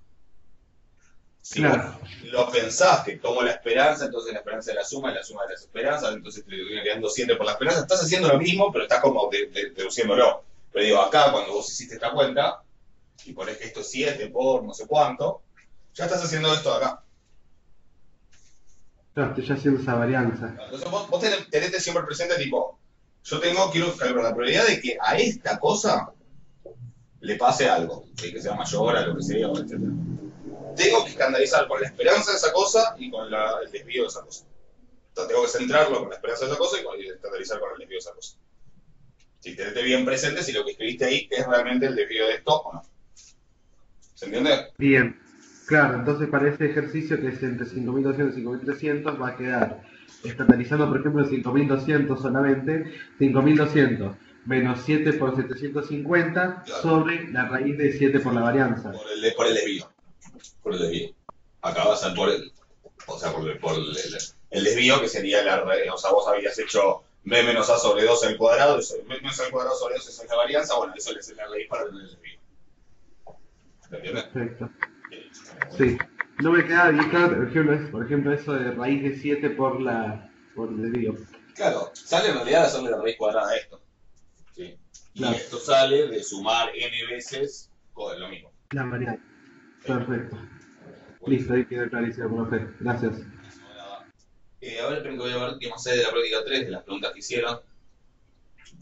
Si Claro. vos lo pensás que tomo la esperanza, entonces la esperanza de la suma es la suma de las esperanzas, entonces te viene quedando 7 por la esperanza, estás haciendo lo mismo, pero estás como deduciéndolo. Pero digo, acá cuando vos hiciste esta cuenta, y ponés que esto es 7 por no sé cuánto, ya estás haciendo esto de acá. Claro, estoy ya haciendo esa varianza. Entonces vos tenete siempre presente, tipo, quiero calcular la probabilidad de que a esta cosa le pase algo, ¿sí? Que sea mayor a lo que sea, etc. Tengo que estandarizar con la esperanza de esa cosa y con el desvío de esa cosa. Entonces tengo que centrarlo con la esperanza de esa cosa y estandarizar con el desvío de esa cosa. Si tenete bien presente si lo que escribiste ahí es realmente el desvío de esto o no. ¿Se entiende? Bien, claro, entonces para este ejercicio que es entre 5.200 y 5.300 va a quedar, estandarizando por ejemplo 5.200 solamente, 5.200 menos 7 por 750 Claro. sobre la raíz de 7 por la varianza. Por el desvío. Por el desvío. Acá va a ser por el desvío, que sería o sea, vos habías hecho b menos a sobre 2 al cuadrado, b menos a al cuadrado sobre 2 es la varianza, bueno, eso es la raíz para tener el desvío. ¿Se entiende? Perfecto. Sí. No me queda bien claro, por ejemplo, eso de raíz de 7 por el desvío. Claro, sale en realidad de hacerle la raíz cuadrada a esto. ¿Sí? Y Claro. esto sale de sumar n veces con lo mismo. La varianza. Perfecto. Listo, ahí quedó clarísimo, profe. Gracias. A ver, esperen que voy a ver qué más hay de la práctica 3, de las preguntas que hicieron.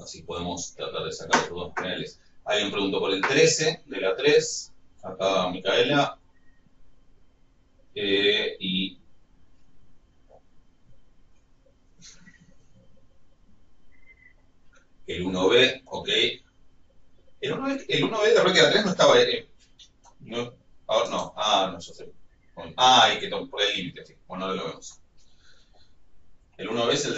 Así podemos tratar de sacar los dos paneles. Alguien preguntó por el 13 de la 3. Acá Micaela. Y el 1B, ok. El 1B de la práctica 3 no estaba. No, ahora no. No, ya sé. Hay que por el límite, sí. Bueno, ahora lo vemos. El 1B es el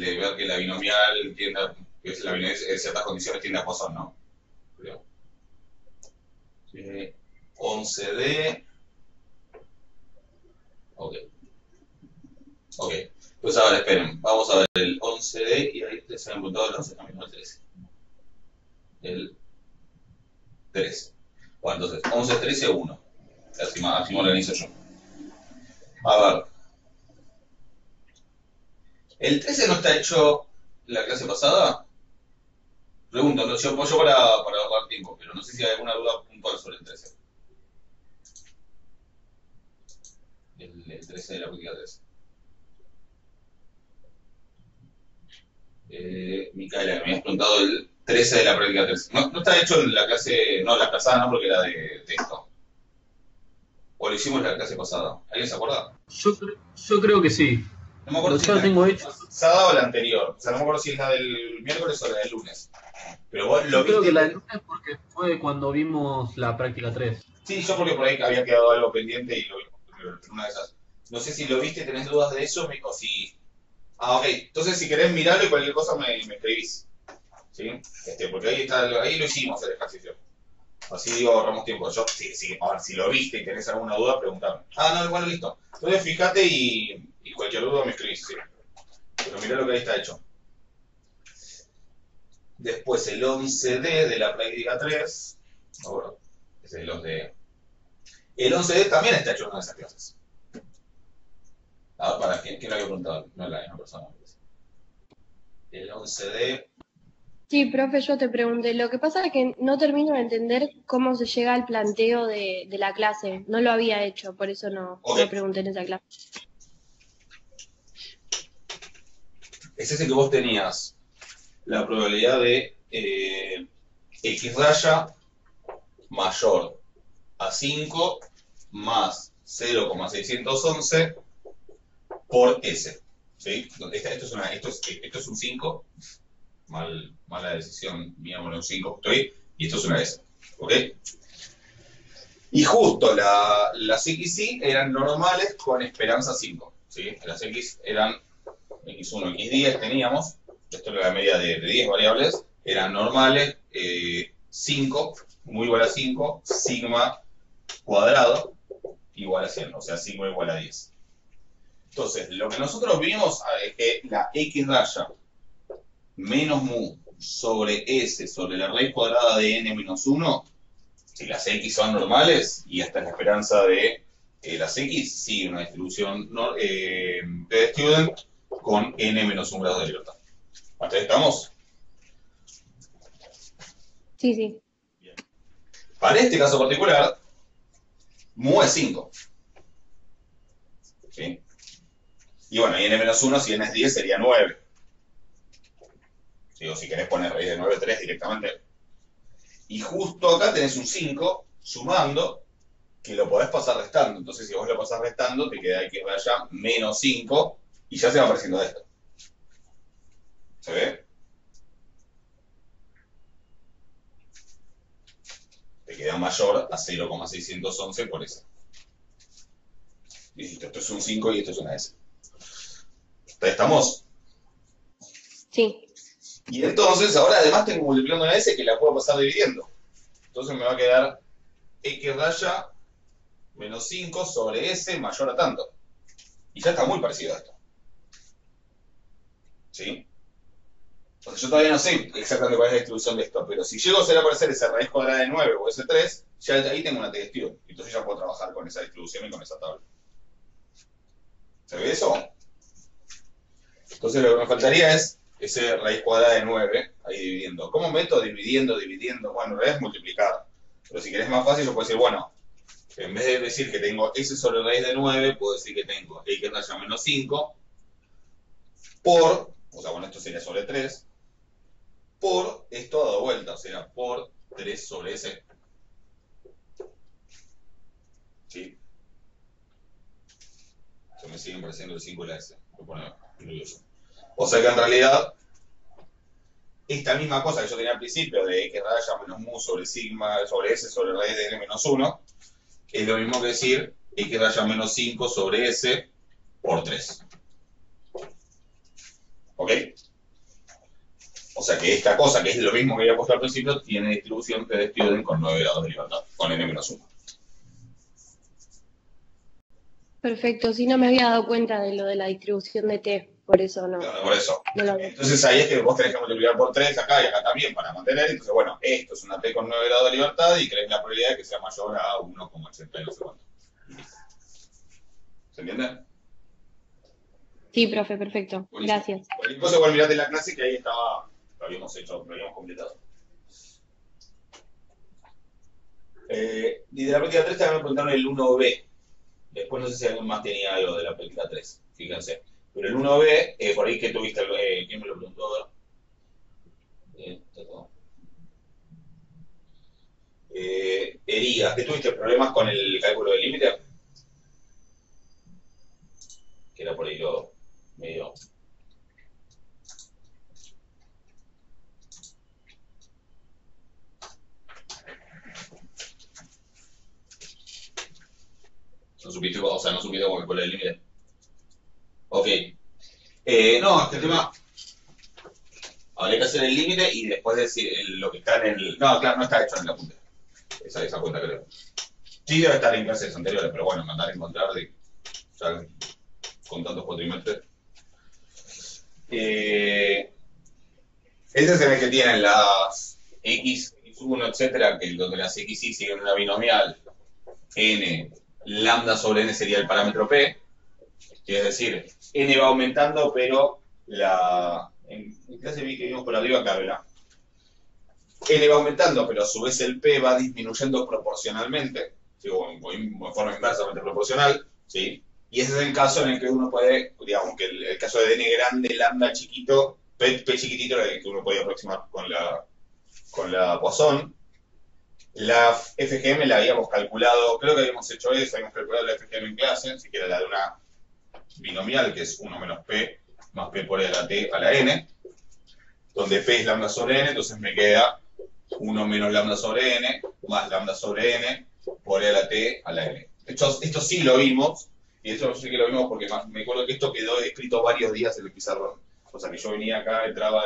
de ver que la binomial tienda, que es la binomial en ciertas condiciones tiende a Poisson, ¿no? Creo. 11D. Ok. Ok. Pues ahora esperen, vamos a ver el 11D y ahí se han preguntado el 11 también, no el 13. El 13. Bueno, entonces, 11, 13, 1. Así me organizo yo. A ver. ¿El 13 no está hecho la clase pasada? Pregunto, ¿no? Yo para ahorrar tiempo, pero no sé si hay alguna duda puntual sobre el 13. El 13 de la práctica 3. Micaela, me habías preguntado el 13 de la práctica 3. No está hecho en la clase, no, la pasada no, porque era de texto. ¿O lo hicimos en la clase pasada? ¿Alguien se acuerda? Yo creo que sí. No me acuerdo Yo si lo es la tengo hecho. pasada o la anterior. O sea, no me acuerdo si es la del miércoles o la del lunes. Pero vos lo Yo creo viste. que la del lunes porque fue cuando vimos la práctica 3. Sí, yo porque por ahí había quedado algo pendiente y lo vimos. Una de esas. No sé si lo viste, tenés dudas de eso o si. Ah, ok. Entonces, si querés mirarlo y cualquier cosa me escribís. ¿Sí? Porque ahí lo hicimos el ejercicio. Así digo, ahorramos tiempo. Yo, sí, a ver, si lo viste y tenés alguna duda, preguntame. Ah, no, bueno, listo. Entonces, fíjate y cualquier duda me escribís, ¿sí? Pero mirá lo que ahí está hecho. Después el 11D de la práctica 3. Bueno, ese es el 11D. El 11D también está hecho en una de esas clases. A ver, para quién lo había preguntado, no es la misma persona. El 11D. Sí, profe, yo te pregunté. Lo que pasa es que no termino de entender cómo se llega al planteo de la clase. No lo había hecho, por eso no Ok. pregunté en esa clase. Es ese que vos tenías la probabilidad de X raya mayor a 5 más 0,611 por S. ¿Sí? Esto es un 5, mala decisión, mirámoslo un 5 estoy, y esto es una S. ¿Ok? Y justo las XY eran normales con esperanza 5. ¿Sí? Las X eran X1, X10 teníamos, esto era la media de 10 variables, eran normales, 5, muy igual a 5, sigma cuadrado igual a 100, o sea, sigma igual a 10. Entonces, lo que nosotros vimos es que la X raya menos mu sobre S sobre la raíz cuadrada de n menos 1, si las X son normales, y esta es la esperanza de las X, sigue una distribución de student con n menos 1 grados de libertad. ¿Hasta ahí estamos? Sí, sí. Bien. Para este caso particular, mu es 5. ¿Sí? Y bueno, y n menos 1, si n es 10, sería 9. Digo, si querés poner raíz de 9, 3 directamente. Y justo acá tenés un 5 sumando, que lo podés pasar restando. Entonces, si vos lo pasás restando, te queda X raya menos 5, y ya se va apareciendo esto. ¿Se ve? Te queda mayor a 0,611 por S. Listo, esto es un 5 y esto es una S. ¿Estamos? Sí. Y entonces, ahora además tengo multiplicando una S que la puedo pasar dividiendo. Entonces me va a quedar X raya menos 5 sobre S mayor a tanto. Y ya está muy parecido a esto. ¿Sí? Entonces yo todavía no sé exactamente cuál es la distribución de esto, pero si llego a hacer aparecer esa raíz cuadrada de 9 o S3, ya ahí tengo una T-distribución. Entonces ya puedo trabajar con esa distribución y con esa tabla. ¿Se ve eso? Entonces lo que me faltaría es ese raíz cuadrada de 9, ahí dividiendo. ¿Cómo meto? Dividiendo. Bueno, en realidad es multiplicar. Pero si querés más fácil, yo puedo decir, bueno, en vez de decir que tengo S sobre raíz de 9, puedo decir que tengo X raya menos 5 por, o sea, bueno, esto sería sobre 3, por esto dado vuelta, o sea, por 3 sobre S. ¿Sí? Se me siguen pareciendo el 5 y la S. Lo pone nervioso. O sea que en realidad, esta misma cosa que yo tenía al principio de X raya menos mu sobre sigma, sobre S sobre raíz de n menos 1, es lo mismo que decir X raya menos 5 sobre S por 3. ¿Ok? O sea que esta cosa, que es lo mismo que había puesto al principio, tiene distribución de student con 9 grados de libertad, con n menos 1. Perfecto. Sí, no me había dado cuenta de lo de la distribución de T, por eso no. Claro, por eso. No lo había. Entonces ahí es que vos tenés que multiplicar por 3 acá y acá también para mantener. Entonces, bueno, esto es una T con 9 grados de libertad y crees la probabilidad de que sea mayor a 1,80 y no sé cuánto. ¿Se entiende? Sí, profe, perfecto. Buenísimo. Gracias. Cualquier cosa igual mirate en la clase que ahí estaba, lo habíamos hecho, lo habíamos completado. Y de la práctica 3 también me preguntaron el 1B. Después no sé si alguien más tenía algo de la práctica 3, fíjense. Pero el 1B, por ahí que tuviste, ¿quién me lo preguntó ahora? Heridas, ¿qué tuviste problemas con el cálculo del límite? Que era por ahí lo medio. No supiste cómo calcular el límite. Ok. No, es que el tema, habría que hacer el límite y después decir lo que está en el... No, claro, no está hecho en el apunte. Esa cuenta creo. Sí debe estar en clases anteriores, pero bueno, mandar a encontrar ya, con tantos cuatrimestres. Ese es el que tienen las X, X1, etcétera, que donde las XY siguen una binomial, N, lambda sobre N sería el parámetro P, que es decir, N va aumentando, pero en clase vi que vimos por arriba acá, ¿verdad? N va aumentando, pero a su vez el P va disminuyendo proporcionalmente, ¿sí? O en forma inversamente proporcional, ¿sí? Y ese es el caso en el que uno puede, digamos, que el caso de N grande, lambda chiquito, P chiquitito, el que uno puede aproximar con la Poisson. La FGM la habíamos calculado, creo que habíamos hecho eso, habíamos calculado la FGM en clase, si quiere la de una binomial, que es 1 menos P más P por E a la T a la N, donde P es lambda sobre N, entonces me queda 1 menos lambda sobre N más lambda sobre N por E a la T a la N. Esto sí lo vimos, y eso sí que lo vimos porque me acuerdo que esto quedó escrito varios días en el pizarrón. O sea que yo venía acá, entraba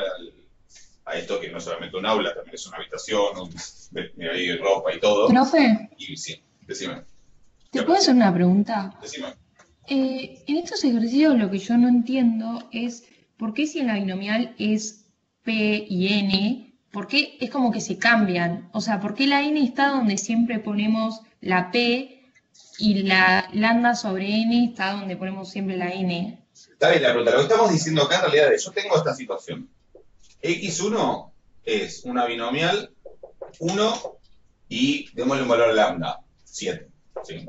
a esto que no es solamente un aula, también es una habitación, hay ropa y todo. Profe, Y sí, decime. ¿te puedo hacer una pregunta? Decime. En estos ejercicios lo que yo no entiendo es por qué si en la binomial es P y N, por qué es como que se cambian. O sea, ¿por qué la N está donde siempre ponemos la P y la lambda sobre N está donde ponemos siempre la N? Está bien la pregunta. Lo que estamos diciendo acá en realidad es, yo tengo esta situación. X1 es una binomial 1 y démosle un valor lambda, 7. ¿Sí?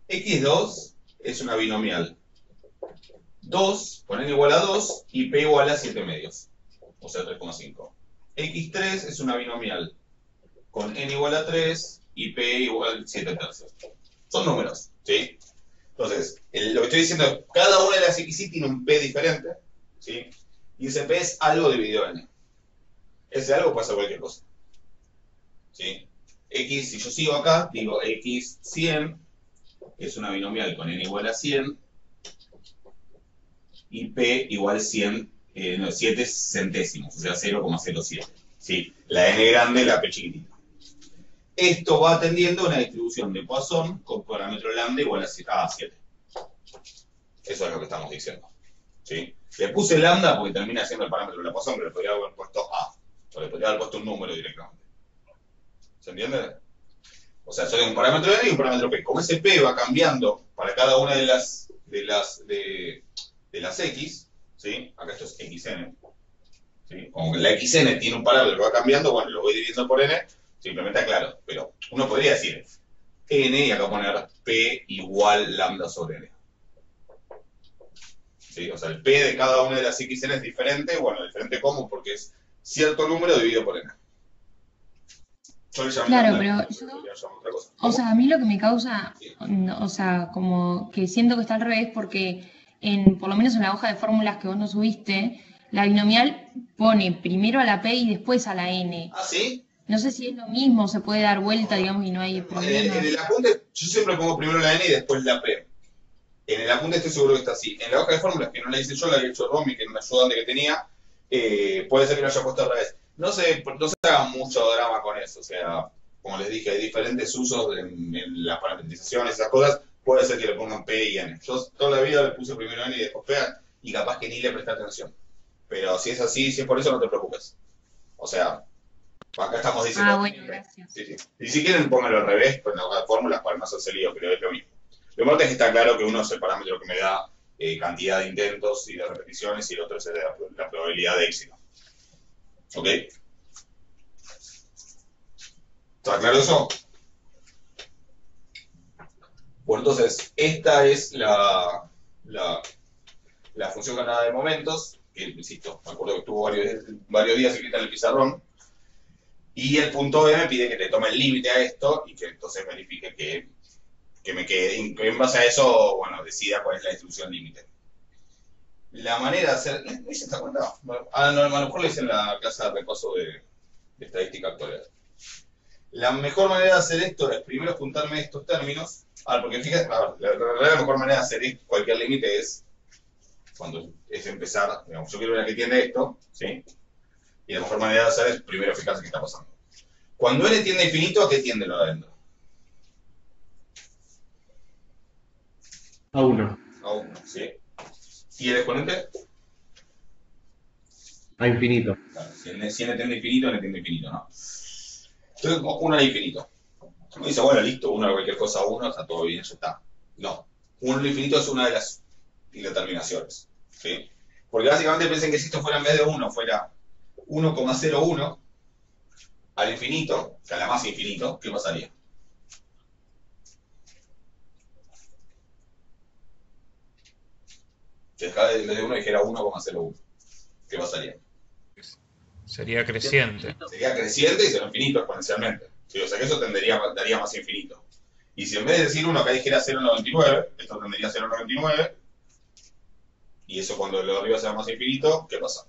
X2 es una binomial 2, con n igual a 2 y p igual a 7 medios, o sea 3,5. X3 es una binomial con n igual a 3 y p igual a 7 tercios. Son números, ¿sí? Entonces, lo que estoy diciendo es, cada una de las XY tiene un P diferente, ¿sí? Y ese P es algo dividido en N. Ese algo puede ser cualquier cosa, ¿sí? X, si yo sigo acá, digo X100 es una binomial con N igual a 100 y P igual 100, 7 centésimos, o sea 0,07, ¿sí? La N grande, la P chiquitita. Esto va atendiendo a una distribución de Poisson con parámetro lambda igual a 7. Eso es lo que estamos diciendo, ¿sí? Le puse lambda porque termina siendo el parámetro de la Poisson, pero le podría haber puesto A, o le podría haber puesto un número directamente. ¿Se entiende? O sea, yo tengo un parámetro N y un parámetro P. Como ese P va cambiando para cada una de las X, ¿sí? Acá esto es XN, ¿sí? Como que la XN tiene un parámetro que va cambiando, bueno, lo voy dividiendo por N, simplemente aclaro. Pero uno podría decir N y acá poner P igual lambda sobre N. ¿Sí? O sea, el P de cada una de las XN es diferente, bueno, diferente cómo, porque es cierto número dividido por N. Claro, pero o sea, a mí lo que me causa, o sea, como que siento que está al revés porque por lo menos en la hoja de fórmulas que vos nos subiste, la binomial pone primero a la P y después a la N. ¿Ah, sí? No sé si es lo mismo, se puede dar vuelta, digamos, y no hay problema. En el apunte, yo siempre pongo primero la N y después la P. En el apunte estoy seguro que está así. En la hoja de fórmulas, que no la hice yo, la había hecho Romy, que era un ayudante que tenía, puede ser que lo haya puesto al revés. No se haga mucho drama con eso, o sea, como les dije, hay diferentes usos en las parametrizaciones, esas cosas, puede ser que le pongan P y N. Yo toda la vida le puse primero N y después P, y capaz que ni le presté atención. Pero si es así, si es por eso, no te preocupes. O sea, acá estamos diciendo... Ah, bueno, gracias. Sí, sí. Y si quieren, pónganlo al revés, pues en la hoja de fórmulas para no hacerse lío, pero es lo mismo. Lo importante es que está claro que uno es el parámetro que me da cantidad de intentos y de repeticiones, y el otro es la probabilidad de éxito. ¿Ok? ¿Está claro eso? Bueno, entonces, esta es la función ganada de momentos, que, insisto, me acuerdo que estuvo varios días escrita en el pizarrón, y el punto M pide que te tome el límite a esto, y que entonces verifique que me quede, que en base a eso, bueno, decida cuál es la distribución límite. La manera de hacer... ¿No hice esta cuenta? Ah, no, a lo mejor lo hice en la clase de repaso de estadística actual. La mejor manera de hacer esto es primero juntarme estos términos. Porque fíjate, la mejor manera de hacer cualquier límite es Cuando es empezar, digamos, yo quiero ver a qué tiende esto, ¿sí? Y la mejor manera de hacer es primero fijarse qué está pasando. Cuando n tiende a infinito, ¿a qué tiende lo de adentro? A 1. A 1, ¿sí? ¿Y el exponente? A infinito. Claro, si n tiende a infinito, n tiende a infinito, ¿no? Entonces, 1 al infinito. Uno dice, bueno, listo, 1 a cualquier cosa a 1, está todo bien, ya está. No. 1 al infinito es una de las indeterminaciones, ¿sí? Porque básicamente piensen que si esto fuera en vez de 1, fuera 1,01 al infinito, o sea, la más infinito, ¿qué pasaría? Si acá en vez de 1 dijera 1,01, ¿qué pasaría? Sería creciente. Sería creciente y será infinito exponencialmente. ¿Sí? O sea que eso daría más infinito. Y si en vez de decir 1 acá dijera 0,99, esto tendría 0,99, y eso cuando lo de arriba sea más infinito, ¿qué pasa?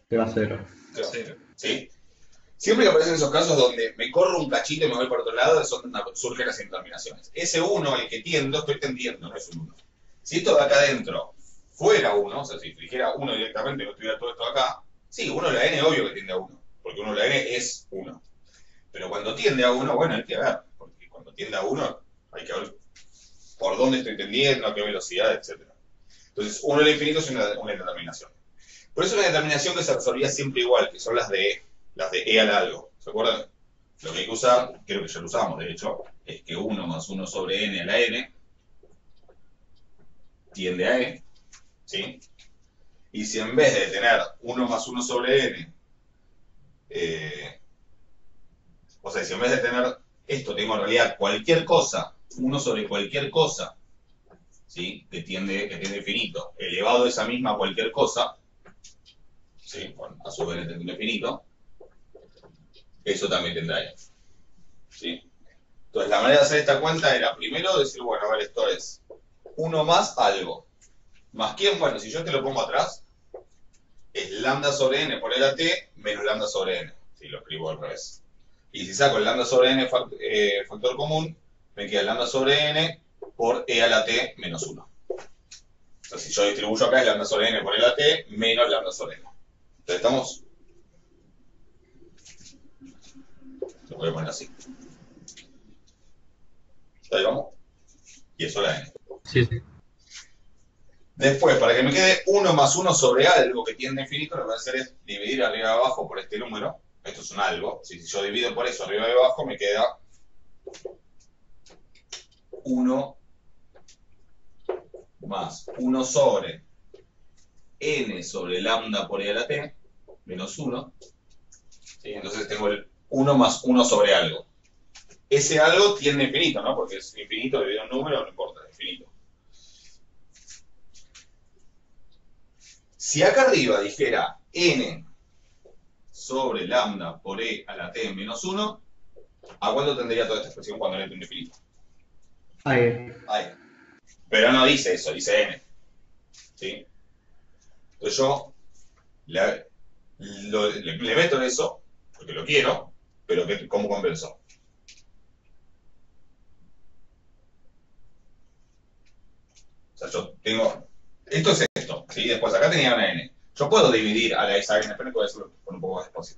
Se va a 0. Se va a 0. ¿Sí? Siempre que aparecen esos casos donde me corro un cachito y me voy por otro lado, surgen las indeterminaciones. Ese 1 al que tiendo, estoy tendiendo, no es un 1. Si esto de acá adentro fuera 1, o sea, si dijera 1 directamente y no estuviera todo esto acá, sí, 1 de la n obvio que tiende a 1, porque 1 de la n es 1. Pero cuando tiende a 1, bueno, hay que ver, porque cuando tiende a 1 hay que ver por dónde estoy tendiendo, a qué velocidad, etc. Entonces, 1 al infinito es una determinación. Por eso es una determinación que se resolvía siempre igual, que son las de e al algo. ¿Se acuerdan? Lo que hay que usar, creo que ya lo usamos, de hecho, es que 1 más 1 sobre n a la n tiende a e, ¿sí? Y si en vez de tener 1 más 1 sobre n, o sea, si en vez de tener esto tengo en realidad cualquier cosa, 1 sobre cualquier cosa, ¿sí? que tiende a infinito, elevado a esa misma cualquier cosa, ¿sí? Bueno, a su vez n tiende a infinito, eso también tendrá e, ¿sí? Entonces la manera de hacer esta cuenta era primero decir, bueno, a ver, esto es 1 más algo. ¿Más quién? Bueno, si yo te lo pongo atrás, es lambda sobre n por e a t menos lambda sobre n, si lo escribo al revés. Y si saco el lambda sobre n factor común, me queda lambda sobre n por e a la t menos 1. O sea, si yo distribuyo acá es lambda sobre n por e a la t menos lambda sobre n. Entonces estamos... Lo voy a poner así. Ahí vamos. Y eso la n. Sí, sí. Después, para que me quede 1 más 1 sobre algo que tiende a infinito, lo que voy a hacer es dividir arriba y abajo por este número. Esto es un algo. Si yo divido por eso arriba y abajo, me queda 1 más 1 sobre n sobre lambda por e a la t menos 1. ¿Sí? Entonces tengo el 1 más 1 sobre algo. Ese algo tiende a infinito, ¿no? Porque es infinito dividido en número, no importa, es infinito. Si acá arriba dijera n sobre lambda por e a la t menos 1, ¿a cuánto tendría toda esta expresión cuando n tiende a infinito? Ahí. Ahí. Pero no dice eso, dice n. ¿Sí? Entonces yo le meto eso, porque lo quiero, pero ¿cómo compenso? O sea, yo tengo... Esto es esto, ¿sí? Después acá tenía una n. Yo puedo dividir a la esa n, pero voy a hacerlo con un poco más despacio.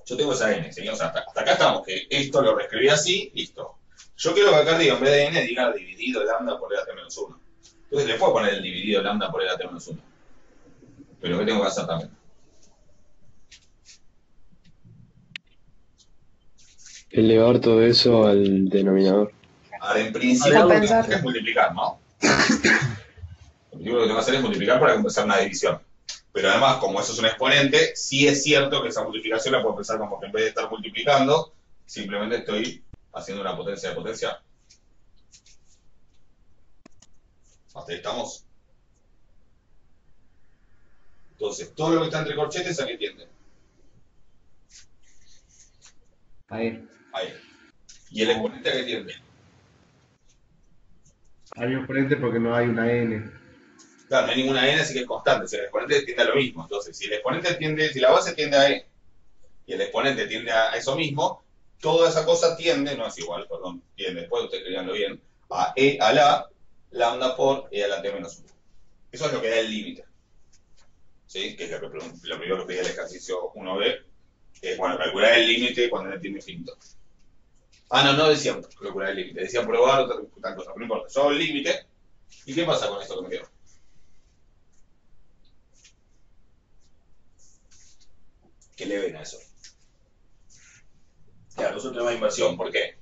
Yo tengo esa n, ¿sí? O sea, hasta acá estamos, que esto lo reescribí así, listo. Yo quiero que acá arriba, en vez de n, diga dividido lambda por e a t menos 1. Entonces le puedo poner el dividido lambda por e a t menos 1. Pero ¿qué tengo que hacer también? Elevar todo eso al denominador. Ahora, en principio, lo que tengo que hacer Compensarlo. es multiplicar, ¿no? En principio lo que tengo que hacer es multiplicar para compensar una división. Pero además, como eso es un exponente, sí es cierto que esa multiplicación la puedo pensar como que en vez de estar multiplicando, simplemente estoy haciendo una potencia de potencia. Hasta ahí estamos. Entonces, todo lo que está entre corchetes, ¿a qué tiende? Ahí. Ahí. ¿Y el exponente a qué tiende? Hay un exponente porque no hay una n. Claro, no hay ninguna n, así que es constante. Si el exponente tiende a lo mismo. Entonces, si el exponente tiende, si la base tiende a e y el exponente tiende a eso mismo, toda esa cosa tiende, no es igual, perdón, tiende, después ustedes escribanlo bien, a e a la lambda por e adelante menos 1. Eso es lo que da el límite. ¿Sí? Que es lo primero que pedía el ejercicio 1b, que es, bueno, calcular el límite cuando n tiene infinito. Ah, no decían calcular el límite, decían probar tal cosa, no importa. Yo hago el límite, ¿y qué pasa con esto que me quedo? ¿Qué le ven a eso? Claro, es un tema de inversión. ¿Por qué?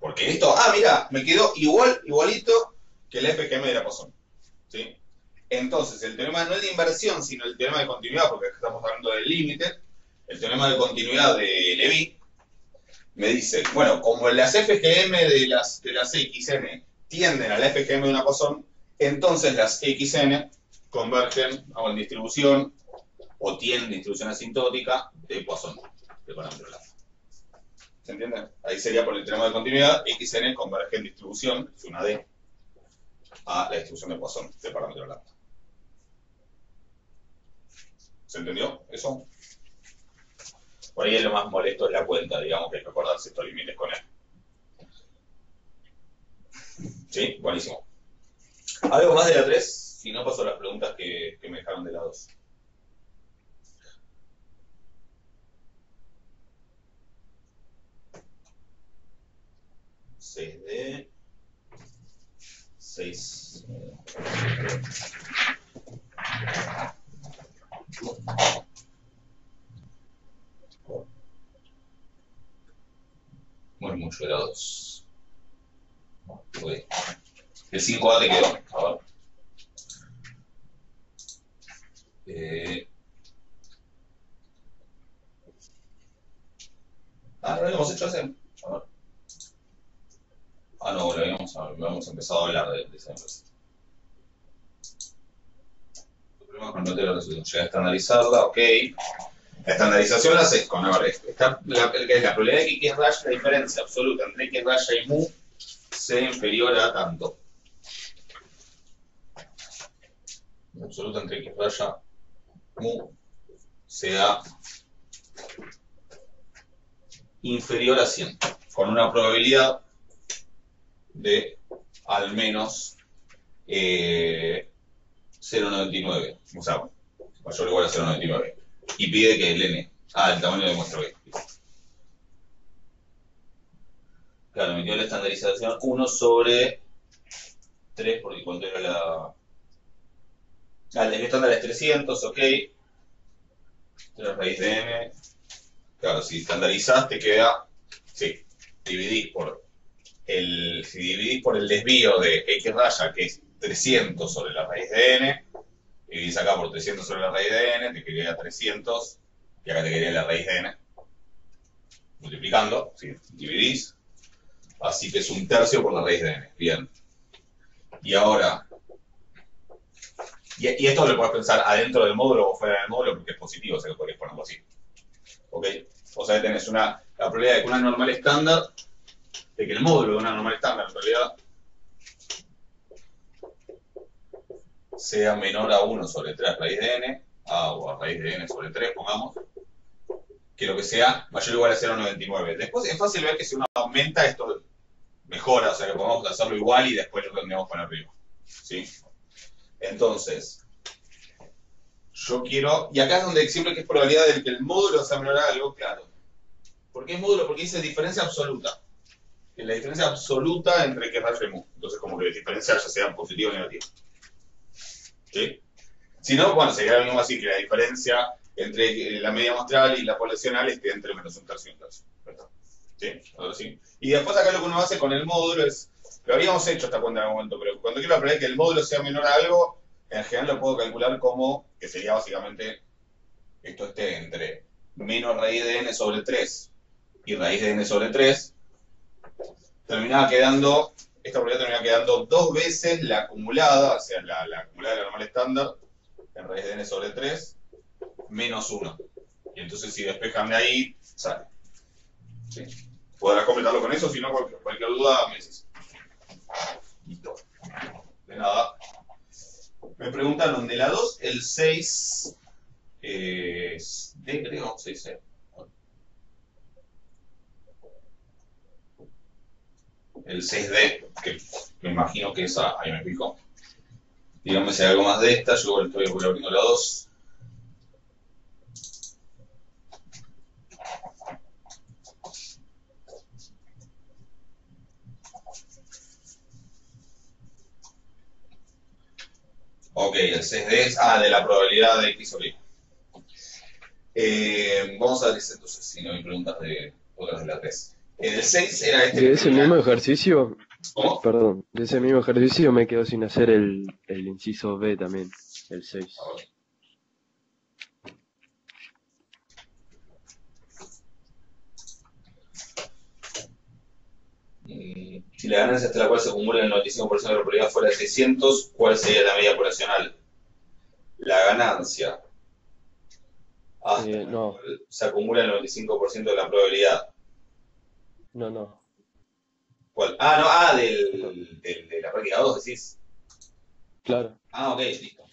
Porque esto, mira, me quedó igualito que el FGM de la Poisson. ¿Sí? Entonces, el teorema no es de inversión, sino el teorema de continuidad, porque estamos hablando del límite. El teorema de continuidad de Levi me dice, bueno, como las FGM de las XN tienden a la FGM de una Poisson, entonces las XN convergen en distribución o tienen distribución asintótica de Poisson, de parámetro lambda. ¿Se entiende? Ahí sería por el teorema de continuidad, XN converge en distribución, es una D, a la distribución de Poisson, de parámetro lambda. ¿Se entendió eso? Por ahí es lo más molesto es la cuenta, digamos, que es recordarse estos límites con él. ¿Sí? Buenísimo. ¿Algo más de la 3? Si no, paso a las preguntas que me dejaron de la 2. D 6. Muy mucho de la 2. Okay. El 5A te quedó. A ver. ¿No lo habíamos hecho hace? A ver. No, lo habíamos empezado a hablar de esa empresa. El problema con no resolución. Llega a estandarizarla, ok. La estandarización la haces con, a ver, la probabilidad de que X raya, la diferencia absoluta entre X raya y mu sea inferior a tanto. La absoluta entre X raya mu sea inferior a 100, con una probabilidad de al menos 0,99, o sea, mayor o igual a 0,99. Y pide que el n, el tamaño de muestra B. Claro, me quedó la estandarización 1 sobre 3, porque cuánto era la... el desvío estándar es 300, ok. 3 raíz de n. Claro, si estandarizás te queda, sí, dividís por el desvío de x raya, que es 300 sobre la raíz de n, dividís acá por 300 sobre la raíz de n, te quedaría 300, y acá te quedaría la raíz de n. Multiplicando, ¿sí? Dividís, así que es 1/3 por la raíz de n. Bien. Y ahora, y esto lo puedes pensar adentro del módulo o fuera del módulo porque es positivo, o sea que podrías ponerlo así. ¿Ok? O sea que tenés la probabilidad de que una normal estándar, de que el módulo de una normal estándar en realidad sea menor a 1 sobre 3 raíz de n, o a raíz de n sobre 3, pongamos, que lo que sea mayor o igual a 0,99. Después es fácil ver que si uno aumenta esto mejora, o sea que podemos hacerlo igual y después lo tendríamos para arriba. ¿Sí? Entonces, yo quiero, y acá es donde siempre que es probabilidad de que el módulo sea menor a algo, claro. ¿Por qué es módulo? Porque dice diferencia absoluta. Que la diferencia absoluta entre X raya y mu. Entonces, como que diferenciar ya sea positivo o negativo. ¿Sí? Si no, bueno, sería lo mismo así que la diferencia entre la media muestral y la poblacional esté entre menos 1/3 y 1/3. ¿Verdad? ¿Sí? Ahora sí. Y después acá lo que uno hace con el módulo es, lo habíamos hecho esta cuenta en algún momento, pero cuando quiero aprender que el módulo sea menor a algo, en general lo puedo calcular como, que sería básicamente, esto esté entre menos raíz de n sobre 3 y raíz de n sobre 3, terminaba quedando, esta probabilidad terminaba quedando 2 veces la acumulada, o sea, la acumulada de la normal estándar, en raíz de n sobre 3, menos 1. Y entonces si despejan de ahí, sale. ¿Sí? Podrás completarlo con eso, si no, cualquier duda me decís. Listo. De nada. Me preguntaron de la 2, el 6 es D, creo, 6C. El 6D, que Me imagino que esa, ahí me fijo. Dígame si hay algo más de esta, yo estoy abriendo la 2. Ok, el 6D es de la probabilidad de X sobre Y. Vamos a ver entonces, si no hay preguntas de otras de la 3. El 6 era este De que ese mismo tenía. ejercicio, ¿Cómo? perdón, de ese mismo ejercicio me quedo sin hacer el inciso B también, el 6. A ver. Si la ganancia hasta la cual se acumula el 95% de la probabilidad fuera de 600, ¿cuál sería la media poblacional? La ganancia hasta la No, cual se acumula el 95% de la probabilidad. no. ¿Cuál? De la práctica 2 decís. Claro. Ok, listo.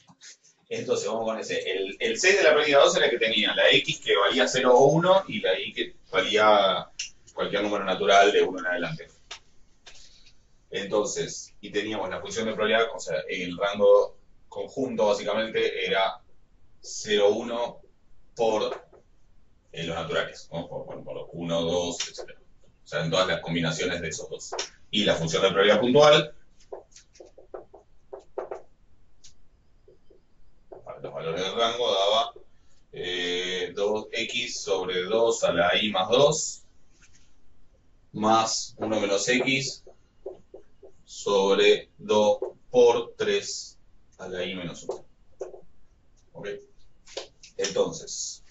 Entonces vamos con ese. El 6 de la práctica 2 era el que tenía la X que valía 0 o 1 y la Y que valía cualquier número natural de 1 en adelante. Entonces, y teníamos la función de probabilidad, o sea, el rango conjunto básicamente era 0, 1 por los naturales, ¿no? Por los 1, 2, etc. O sea, en todas las combinaciones de esos dos. Y la función de probabilidad puntual, para los valores del rango, daba 2x sobre 2 a la i más 2, más 1 menos x sobre 2 por 3 a la i menos 1. ¿Ok? Entonces,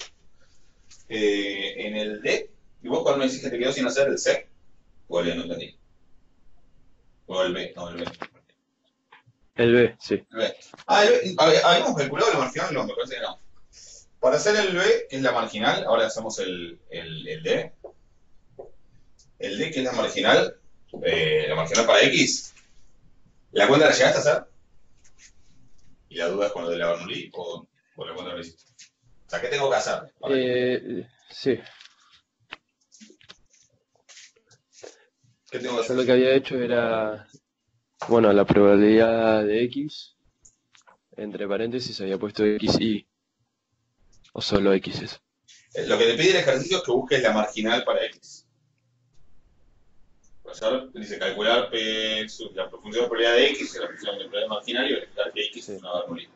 en el D, ¿y vos cuál me decís que te quedó sin hacer el C? ¿O el E? No entendí. O el B, no, el B. El B, sí. El B. Habíamos calculado la marginal, no, me parece que no. Para hacer el B, que es la marginal, ahora hacemos el D. El D, que es la marginal para X, ¿la cuenta la llegaste a hacer? Y la duda es con lo de la Bernoulli o la cuenta la hiciste. O sea, ¿qué tengo que hacer? Sí. ¿Qué tengo que Yo hacer? lo que había hecho era, bueno, la probabilidad de X, entre paréntesis había puesto XY, o solo X es. Lo que te pide el ejercicio es que busques la marginal para X. Dice calcular la función de probabilidad de X, la función de probabilidad marginal y verificar que X es una Bernoulli.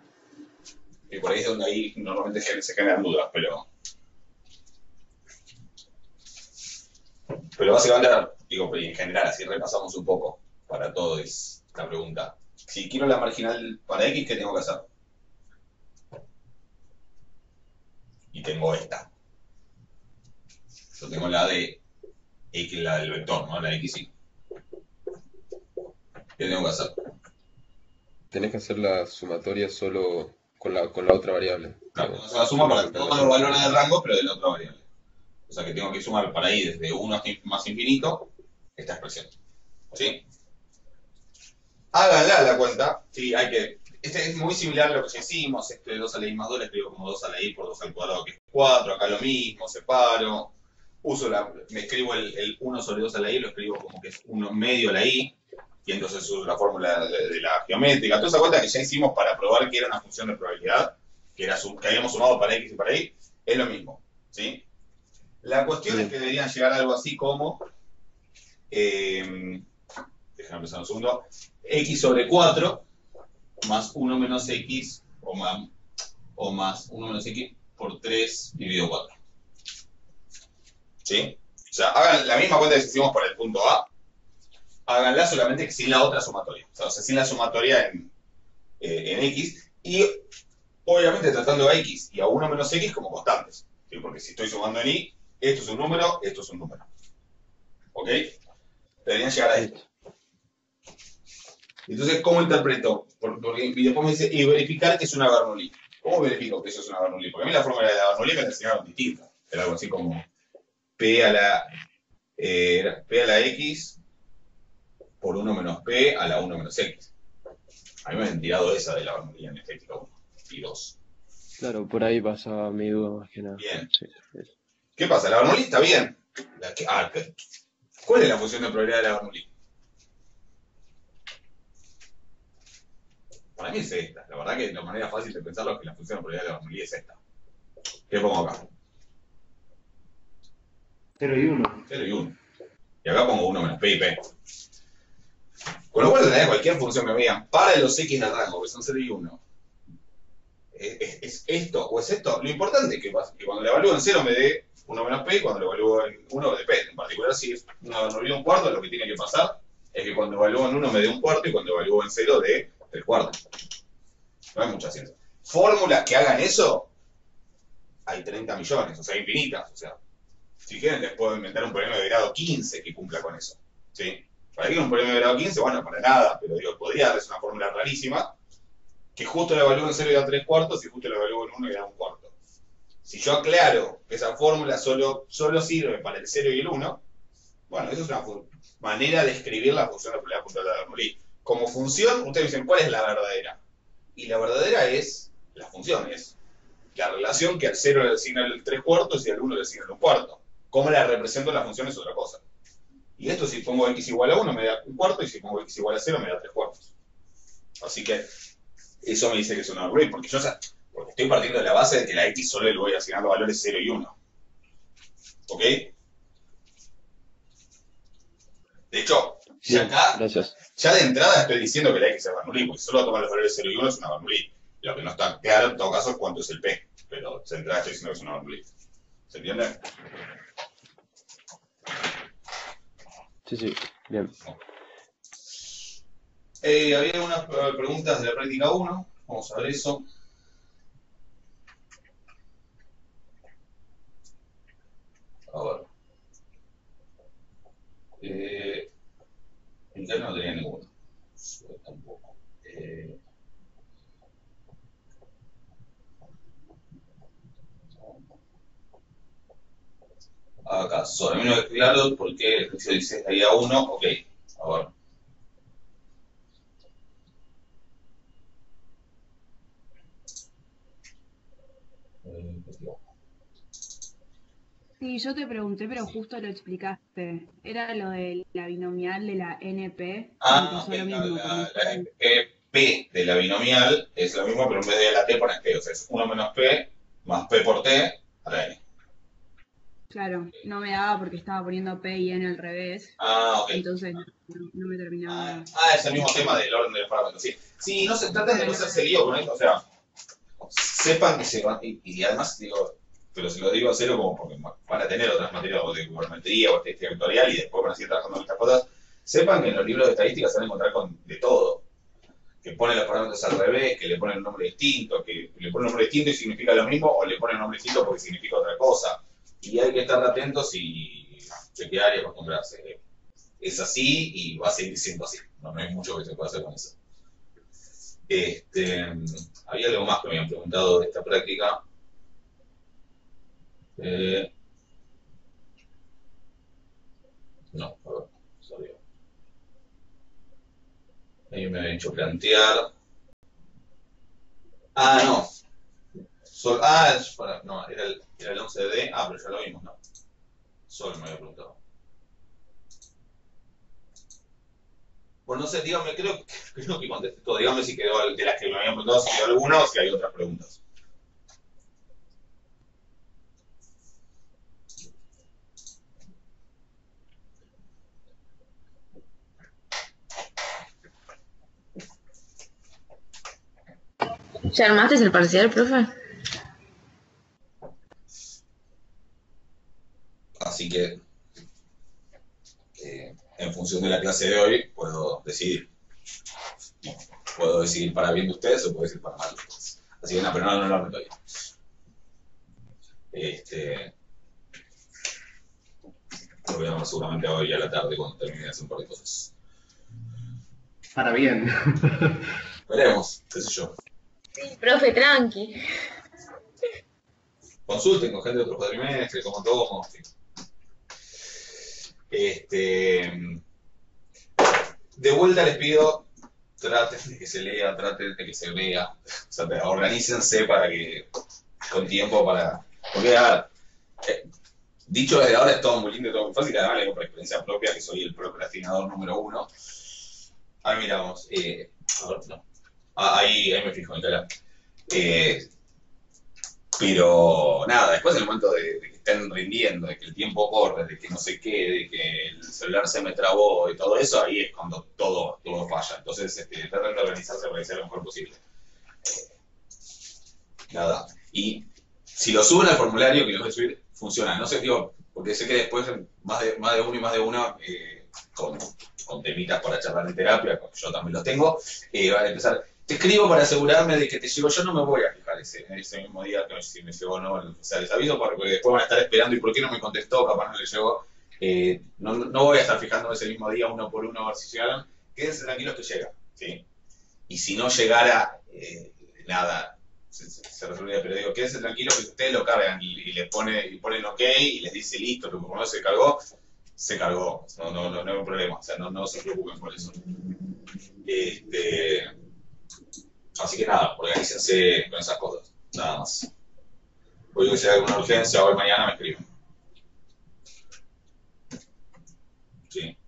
Y por ahí es donde ahí normalmente se generan dudas, pero básicamente, digo, en general, así repasamos un poco para todo esta pregunta. Si quiero la marginal para X, ¿qué tengo que hacer? Y tengo esta. Yo tengo la de X, la del vector, ¿no? La de XY. ¿Qué tengo que hacer? Tenés que hacer la sumatoria solo con la otra variable. Claro, tengo que hacer la suma para todos los valores del rango, pero de la otra variable. O sea que tengo que sumar para ir desde 1 hasta más infinito esta expresión. ¿Sí? Háganla la cuenta. Sí, hay que. Este es muy similar a lo que ya hicimos. Este de 2 a la i más 2 lo escribo como 2 a la i por 2 al cuadrado, que es 4. Acá lo mismo, separo. Me escribo el 1 sobre 2 a la i, lo escribo como que es 1 medio a la i. Y entonces uso la fórmula de la geométrica. Toda esa cuenta que ya hicimos para probar que era una función de probabilidad, que habíamos sumado para x y para y, es lo mismo. ¿Sí? La cuestión es que deberían llegar a algo así como. Déjame pensar un segundo. X sobre 4 más 1 menos x o más 1 menos x por 3 dividido 4. ¿Sí? O sea, hagan la misma cuenta que hicimos para el punto A, háganla solamente que sin la otra sumatoria. O sea sin la sumatoria en x y obviamente tratando a x y a 1 menos x como constantes. ¿Sí? Porque si estoy sumando en y, esto es un número, esto es un número. ¿Ok? Deberían llegar a esto. Entonces, ¿cómo interpreto? Y después me dice, y verificar que es una Bernoulli. ¿Cómo verifico que eso es una Bernoulli? Porque a mí la fórmula de la Bernoulli me la enseñaron distinta. Era algo así como P a la X por 1 menos P a la 1 menos X. A mí me han tirado esa de la Bernoulli en estética 1 y 2. Claro, por ahí pasaba mi duda más que nada. Bien. Sí. ¿Qué pasa? La Bernoulli está bien. ¿Cuál es la función de probabilidad de la Bernoulli? Para mí es esta. La verdad que la manera fácil de pensarlo es que la función de probabilidad de la Bernoulli es esta. ¿Qué pongo acá? 0 y 1. 0 y 1. Y acá pongo 1 menos P y P. Con lo cual, tener cualquier función que me digan para los X de rango, que son 0 y 1, ¿es esto o es esto? Lo importante es que cuando le evalúo en 0 me dé 1 menos P y cuando le evalúo en 1 de P. En particular, si es una Bernoulli un cuarto, lo que tiene que pasar es que cuando evalúo en 1 me dé un cuarto y cuando evalúo en 0 dé 3 cuartos. No hay mucha ciencia. Fórmulas que hagan eso, hay 30 millones, o sea, infinitas. O sea, si quieren, les puedo inventar un polinomio de grado 15 que cumpla con eso. ¿Sí? ¿Para qué un polinomio de grado 15? Bueno, para nada, pero digo, podría darles una fórmula rarísima que justo la evalúo en 0 y da 3 cuartos y justo la evalúo en 1 y da 1 cuarto. Si yo aclaro que esa fórmula solo sirve para el 0 y el 1, bueno, eso es una manera de escribir la función de probabilidad puntual de la Bernoulli. Como función, ustedes dicen, ¿cuál es la verdadera? Y la verdadera es, la función es la relación que al 0 le asigna el 3 cuartos y al 1 le asigna el 1 cuarto. Cómo la represento en la función es otra cosa. Y esto si pongo x igual a 1 me da 1 cuarto y si pongo x igual a 0 me da 3 cuartos. Así que eso me dice que es una Bernoulli, porque porque estoy partiendo de la base de que la x solo le voy asignando valores 0 y 1. ¿Ok? De hecho, ya Bien, acá, gracias. ya de entrada estoy diciendo que la x es Bernoulli, porque solo tomar los valores 0 y 1 es una Bernoulli. Lo que no está claro en todo caso es cuánto es el p, pero de entrada estoy diciendo que es una Bernoulli. ¿Se entiende? Sí, bien. Había unas preguntas de la práctica 1. Vamos a ver eso. A ver. Interno no tenía ninguno. Tampoco. Acá, a mí no es claro por qué el ejercicio dice ahí a 1. Ok, a ver. Sí, yo te pregunté, pero justo lo explicaste. Era lo de la binomial de la NP. Ah, Me pasó ok, lo mismo. la P de la binomial es lo mismo, pero en vez de la T pones P. O sea, es 1 menos P más P por T a la N. Claro, no me daba porque estaba poniendo P y N al revés. Ah, ok. Entonces no me terminaba. Es el mismo tema del orden de los parámetros. Sí, sí, no se traten de no hacerse lío con esto. O sea, sepan que se van. Y además, digo, pero se lo digo a cero como porque van a tener otras materias de gubernamentría o estadística vectorial y después van a seguir trabajando en estas cosas. Sepan que en los libros de estadística se van a encontrar con de todo. Que ponen los parámetros al revés, que le ponen un nombre distinto, que le ponen un nombre distinto y significa lo mismo, o le ponen un nombre distinto porque significa otra cosa. Y hay que estar atentos y chequear y acostumbrarse. Es así y va a seguir siendo así. No hay mucho que se pueda hacer con eso. Había algo más que me habían preguntado de esta práctica. No, a ver, salió. Ahí me habían hecho plantear. No. No, era el 11D. Pero ya lo vimos, ¿no? Sol me había preguntado. Bueno, no sé, dígame, creo que contesté todo. Dígame si quedó, de las que me habían preguntado, si quedó alguna o si hay otras preguntas. ¿Ya armaste el parcial, profe? Así que, en función de la clase de hoy, puedo decidir. Puedo decidir para bien de ustedes o puedo decidir para mal de ustedes. Así que, pero no lo armo todavía. Lo voy a armar seguramente hoy a la tarde cuando termine de hacer un par de cosas. Para bien. Veremos, qué sé yo. Sí, profe, tranqui. Consulten con gente de otros cuatrimestres, como todos. De vuelta les pido, traten de que se lea, traten de que se vea. O sea, organícense para que, con tiempo para... Porque, dicho desde ahora es todo muy lindo y todo muy fácil, además le digo por experiencia propia que soy el procrastinador número 1. Miramos. A ver, no. Ahí me fijo, Nicolás. Pero nada, después en el momento de que estén rindiendo, de que el tiempo corre, de que no sé qué, de que el celular se me trabó y todo eso, ahí es cuando todo falla. Entonces, traten de organizarse para que sea lo mejor posible. Nada. Y si lo suben al formulario que los voy a subir, funciona. No sé, digo, porque sé que después más de uno y más de una con temitas para charlar en terapia, yo también los tengo, van a empezar. Te escribo para asegurarme de que te llegó. Yo no me voy a fijar ese mismo día que si me llegó o no. O sea, les aviso porque después van a estar esperando y por qué no me contestó, capaz no le llegó. No voy a estar fijándome ese mismo día uno por uno a ver si llegaron. Quédense tranquilos que llega, ¿sí? Y si no llegara, nada, se resolvería. Pero digo, quédense tranquilos que ustedes lo cargan y les ponen OK y les dice listo, que por lo menos se cargó. No hay un problema. O sea, no se preocupen por eso. Así que nada, organícense con esas cosas, nada más. Hoy si hay alguna urgencia, hoy mañana me escriben. Sí.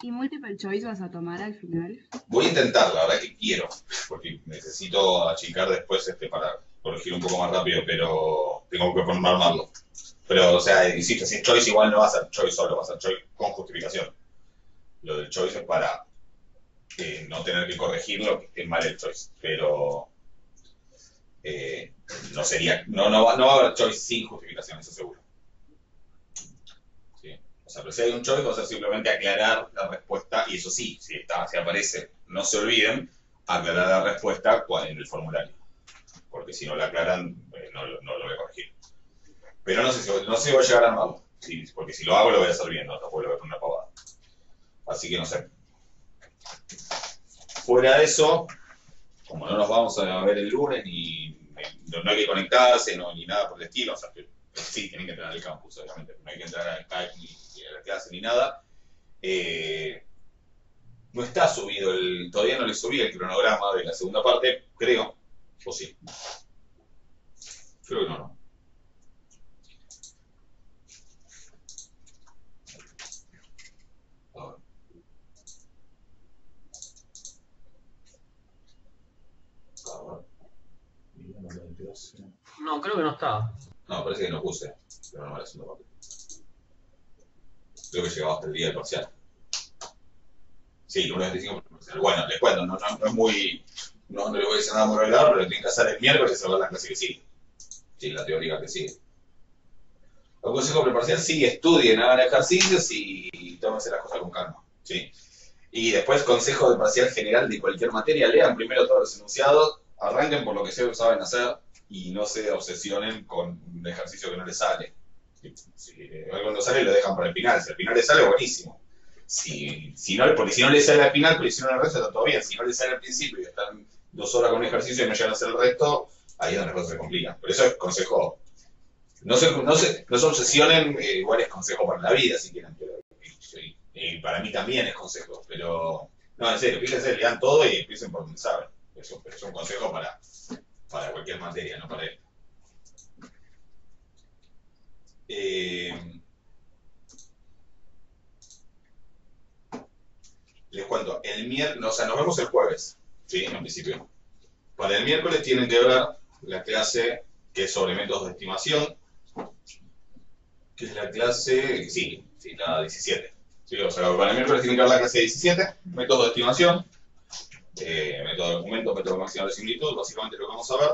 ¿Y multiple choice vas a tomar al final? Voy a intentar, la verdad que quiero, porque necesito achicar después para corregir un poco más rápido, pero tengo que formarlo. Pero, o sea, insisto, si es choice igual no va a ser choice solo, va a ser choice con justificación. Lo del choice es para no tener que corregir lo que esté mal el choice, pero no va a haber choice sin justificación, eso seguro. ¿Sí? O sea, pero si hay un choice va a ser simplemente aclarar la respuesta, y eso sí, si aparece, no se olviden, aclarar la respuesta en el formulario, porque si no la aclaran, no lo voy a corregir. Pero no sé si voy a llegar a armarlo, sí, porque si lo hago lo voy a hacer bien, no tampoco lo voy a poner una pavada. Así que no sé. Fuera de eso, como no nos vamos a ver el lunes, ni no hay que conectarse, ni nada por el estilo, o sea, que sí, tienen que entrar al campus, obviamente, no hay que entrar al Skype ni a la clase ni nada. No está subido, todavía no le subí el cronograma de la segunda parte, creo, o sí. Creo que no. No, creo que no está. No, parece que no puse, pero no la segunda parte. Creo que llegaba hasta el día del parcial. Sí, lunes 25 parcial. Bueno, les cuento, no es muy... No les voy a decir nada muy revelador, pero lo tienen que hacer el miércoles y ver la clase que sigue. Sí, la teórica que sigue. El consejo preparcial, sí, estudien, hagan ejercicios y tómense las cosas con calma. Sí. Y después, consejo de parcial general de cualquier materia, lean primero todos los enunciados, arranquen por lo que saben hacer y no se obsesionen con un ejercicio que no les sale. Si algo no sale, lo dejan para el final. Si al final les sale, buenísimo. Porque si no les sale al final, pero hicieron el resto, está todo bien. Si no les sale al principio y están 2 horas con un ejercicio y no llegan a hacer el resto, ahí es donde las cosas se complican. Pero eso es consejo. No se obsesionen, igual es consejo para la vida, si quieren. Pero, para mí también es consejo. Pero, no, en serio, fíjense, lean todo y empiecen por donde saben. Eso es un consejo para cualquier materia, no para esto. Les cuento, nos vemos el jueves, ¿sí? En principio. Para el miércoles tienen que ver la clase que es sobre métodos de estimación, que es la clase, sí, la 17. ¿Sí? O sea, para el miércoles tienen que ver la clase 17, métodos de estimación, método de documento, método máximo de similitud, básicamente lo que vamos a ver.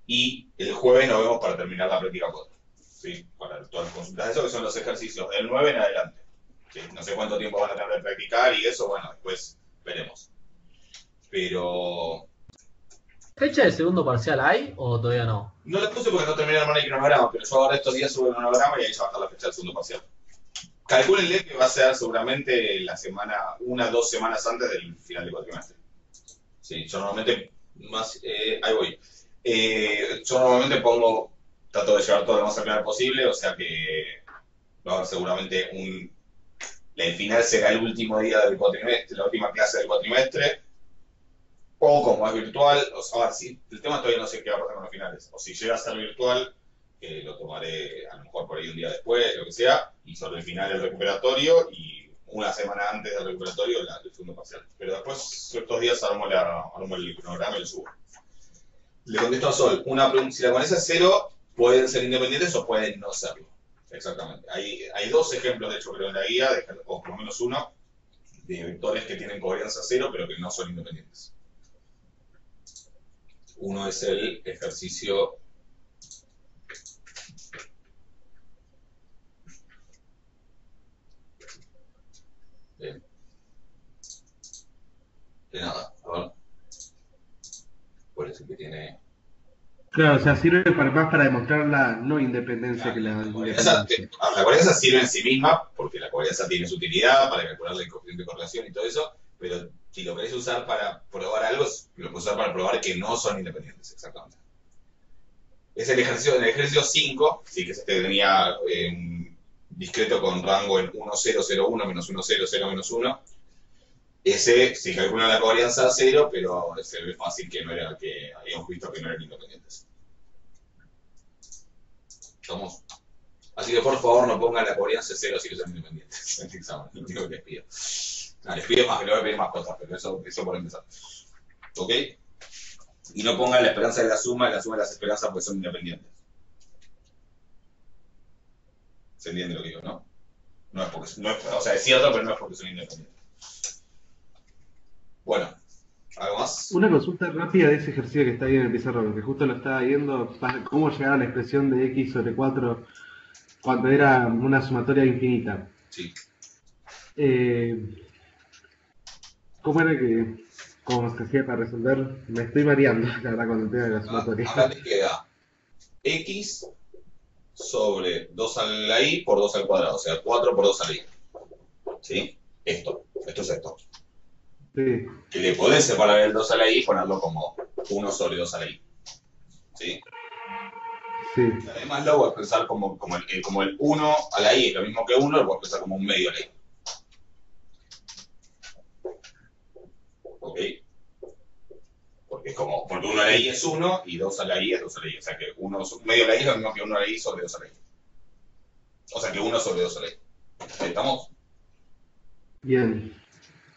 Y el jueves nos vemos para terminar la práctica 4. ¿Sí? Para todas las consultas de eso, que son los ejercicios del 9 en adelante. ¿Sí? No sé cuánto tiempo van a tener de practicar y eso, bueno, después veremos. Pero... ¿Fecha de segundo parcial hay o todavía no? No la puse porque no terminé de armar el cronograma, pero yo ahora estos días subo el cronograma y ahí ya va a estar la fecha del segundo parcial. Calcúlenle que va a ser seguramente 2 semanas antes del final del cuatrimestre. Sí, yo normalmente ahí voy. Yo normalmente trato de llevar todo lo más al final posible, o sea que va a haber seguramente el final será el último día del cuatrimestre, la última clase del cuatrimestre, o como es virtual, sí, el tema todavía no sé qué va a pasar con los finales, o si llega a ser virtual, lo tomaré a lo mejor por ahí un día después, lo que sea, y sobre el final el recuperatorio, y una semana antes del recuperatorio el segundo parcial. Pero después, estos días armo el cronograma y lo subo. Le contesto a Sol, si la coherencia es 0, pueden ser independientes o pueden no serlo. Exactamente. Hay dos ejemplos, de hecho, creo en la guía, o por lo menos uno, de vectores que tienen coherencia 0, pero que no son independientes. Uno es el ejercicio de nada, a ver. ¿Cuál es el que tiene? Claro, o sea, sirve más para demostrar la no independencia que la independencia. La coherencia sirve en sí misma, porque la coherencia tiene su utilidad para calcular el coeficiente de correlación y todo eso, pero si lo querés usar para probar algo, lo puedes usar para probar que no son independientes, exactamente. Es en el ejercicio 5, sí, que es este que tenía discreto con rango en 1001 menos 100 menos 1. Ese se calcula la covarianza a 0, pero se ve fácil que habíamos visto que no eran independientes. ¿Estamos? Así que por favor no pongan la covarianza 0 si no son independientes en el examen, lo único que les pido. Les pido más, que le voy a pedir más cosas, pero eso por empezar. ¿Ok? Y no pongan la esperanza de la suma y las esperanzas porque son independientes. ¿Se entiende lo que digo, no? O sea, es cierto, pero no es porque son independientes. Bueno, ¿algo más? Una consulta rápida de ese ejercicio que está ahí en el pizarrón, que justo lo estaba viendo, cómo llegar a la expresión de x sobre 4 cuando era una sumatoria infinita. Sí. ¿Cómo era cómo se hacía para resolver? Me estoy variando, la verdad, con el tema de la sumatoria. Acá te queda x sobre 2 a la i por 2 al cuadrado, o sea, 4 por 2 a la i. ¿Sí? Esto es esto. Sí. Que le podés separar el 2 a la i y ponerlo como 1 sobre 2 a la i. ¿Sí? Sí. Además lo voy a pensar como el 1 a la i es lo mismo que 1, lo voy a pensar como un medio a la i. ¿Ok? Porque 1 a la i es 1 y 2 a la i es 2 a la i. O sea que medio a la i es lo mismo que 1 a la i sobre 2 a la i. O sea que 1 sobre 2 a la i. ¿Estamos? Bien.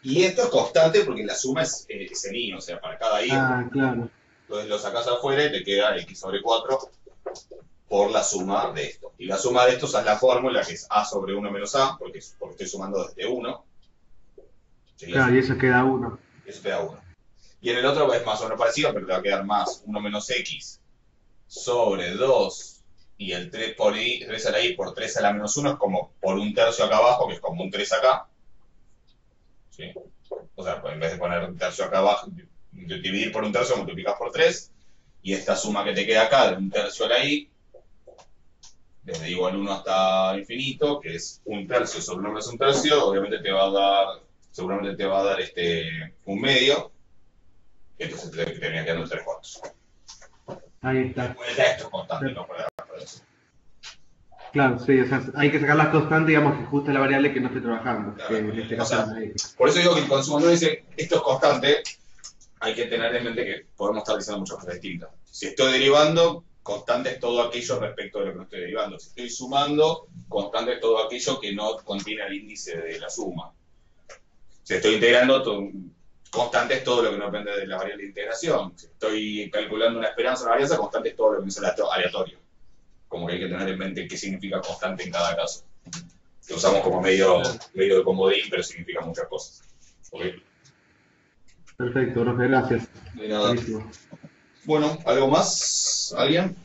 Y esto es constante porque la suma es en i, o sea, para cada i. Ah, claro. Entonces lo sacás afuera y te queda x sobre 4 por la suma de esto. Y la suma de estos es la fórmula que es a sobre 1 menos a, porque estoy sumando desde 1. ¿Sí? Claro, y eso queda 1. Eso te da 1. Y en el otro es más o menos parecido, pero te va a quedar más 1 menos x sobre 2 y el 3 por i, 3 a la i por 3 a la menos 1 es como por un tercio acá abajo, que es como un 3 acá. ¿Sí? O sea, en vez de poner un tercio acá abajo, dividir por un tercio, multiplicas por 3. Y esta suma que te queda acá de un tercio a la i, desde igual 1 hasta infinito, que es un tercio sobre 1 menos un tercio, obviamente seguramente te va a dar un medio. Entonces te termina quedando el 3/4. Ahí está. Esto es constante, no para eso. Claro, sí, o sea, hay que sacar las constantes, digamos, que justo la variable que no esté trabajando. Claro, que en este caso es la x. Por eso digo que cuando uno dice esto es constante, hay que tener en mente que podemos estar diciendo muchas cosas distintas. Si estoy derivando, constante es todo aquello respecto de lo que no estoy derivando. Si estoy sumando, constante es todo aquello que no contiene el índice de la suma. Si estoy integrando, constante es todo lo que no depende de la variable de integración. Si estoy calculando una esperanza, una varianza, constante es todo lo que es aleatorio. Como que hay que tener en mente qué significa constante en cada caso. Lo usamos como medio de comodín, pero significa muchas cosas. ¿Okay? Perfecto, profe, gracias. De nada. Buenísimo. Bueno, ¿algo más? ¿Alguien?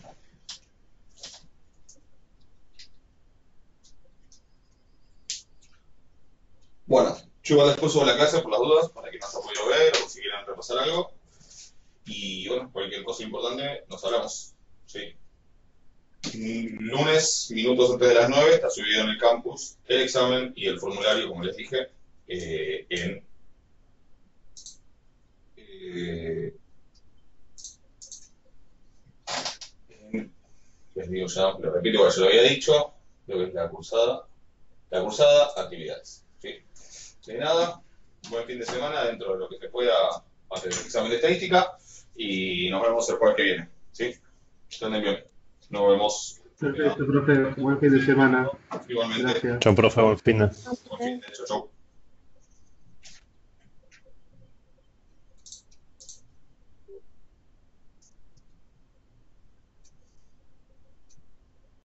Bueno, yo igual después subo la clase por las dudas, para que no se ha podido ver o si quieren repasar algo. Y bueno, cualquier cosa importante, nos hablamos. ¿Sí? Lunes, minutos antes de las 9, está subido en el campus el examen y el formulario, como les dije, les digo ya, lo repito porque yo lo había dicho, lo que es la cursada, actividades. ¿Sí? De nada, buen fin de semana dentro de lo que se pueda hacer el examen de estadística y nos vemos el jueves que viene. ¿Sí? Estén bien. Nos vemos. Perfecto, profe. Buen fin de semana. Igualmente. Gracias. Chao, profe, buen fin de. Buen fin de. Chau, chau.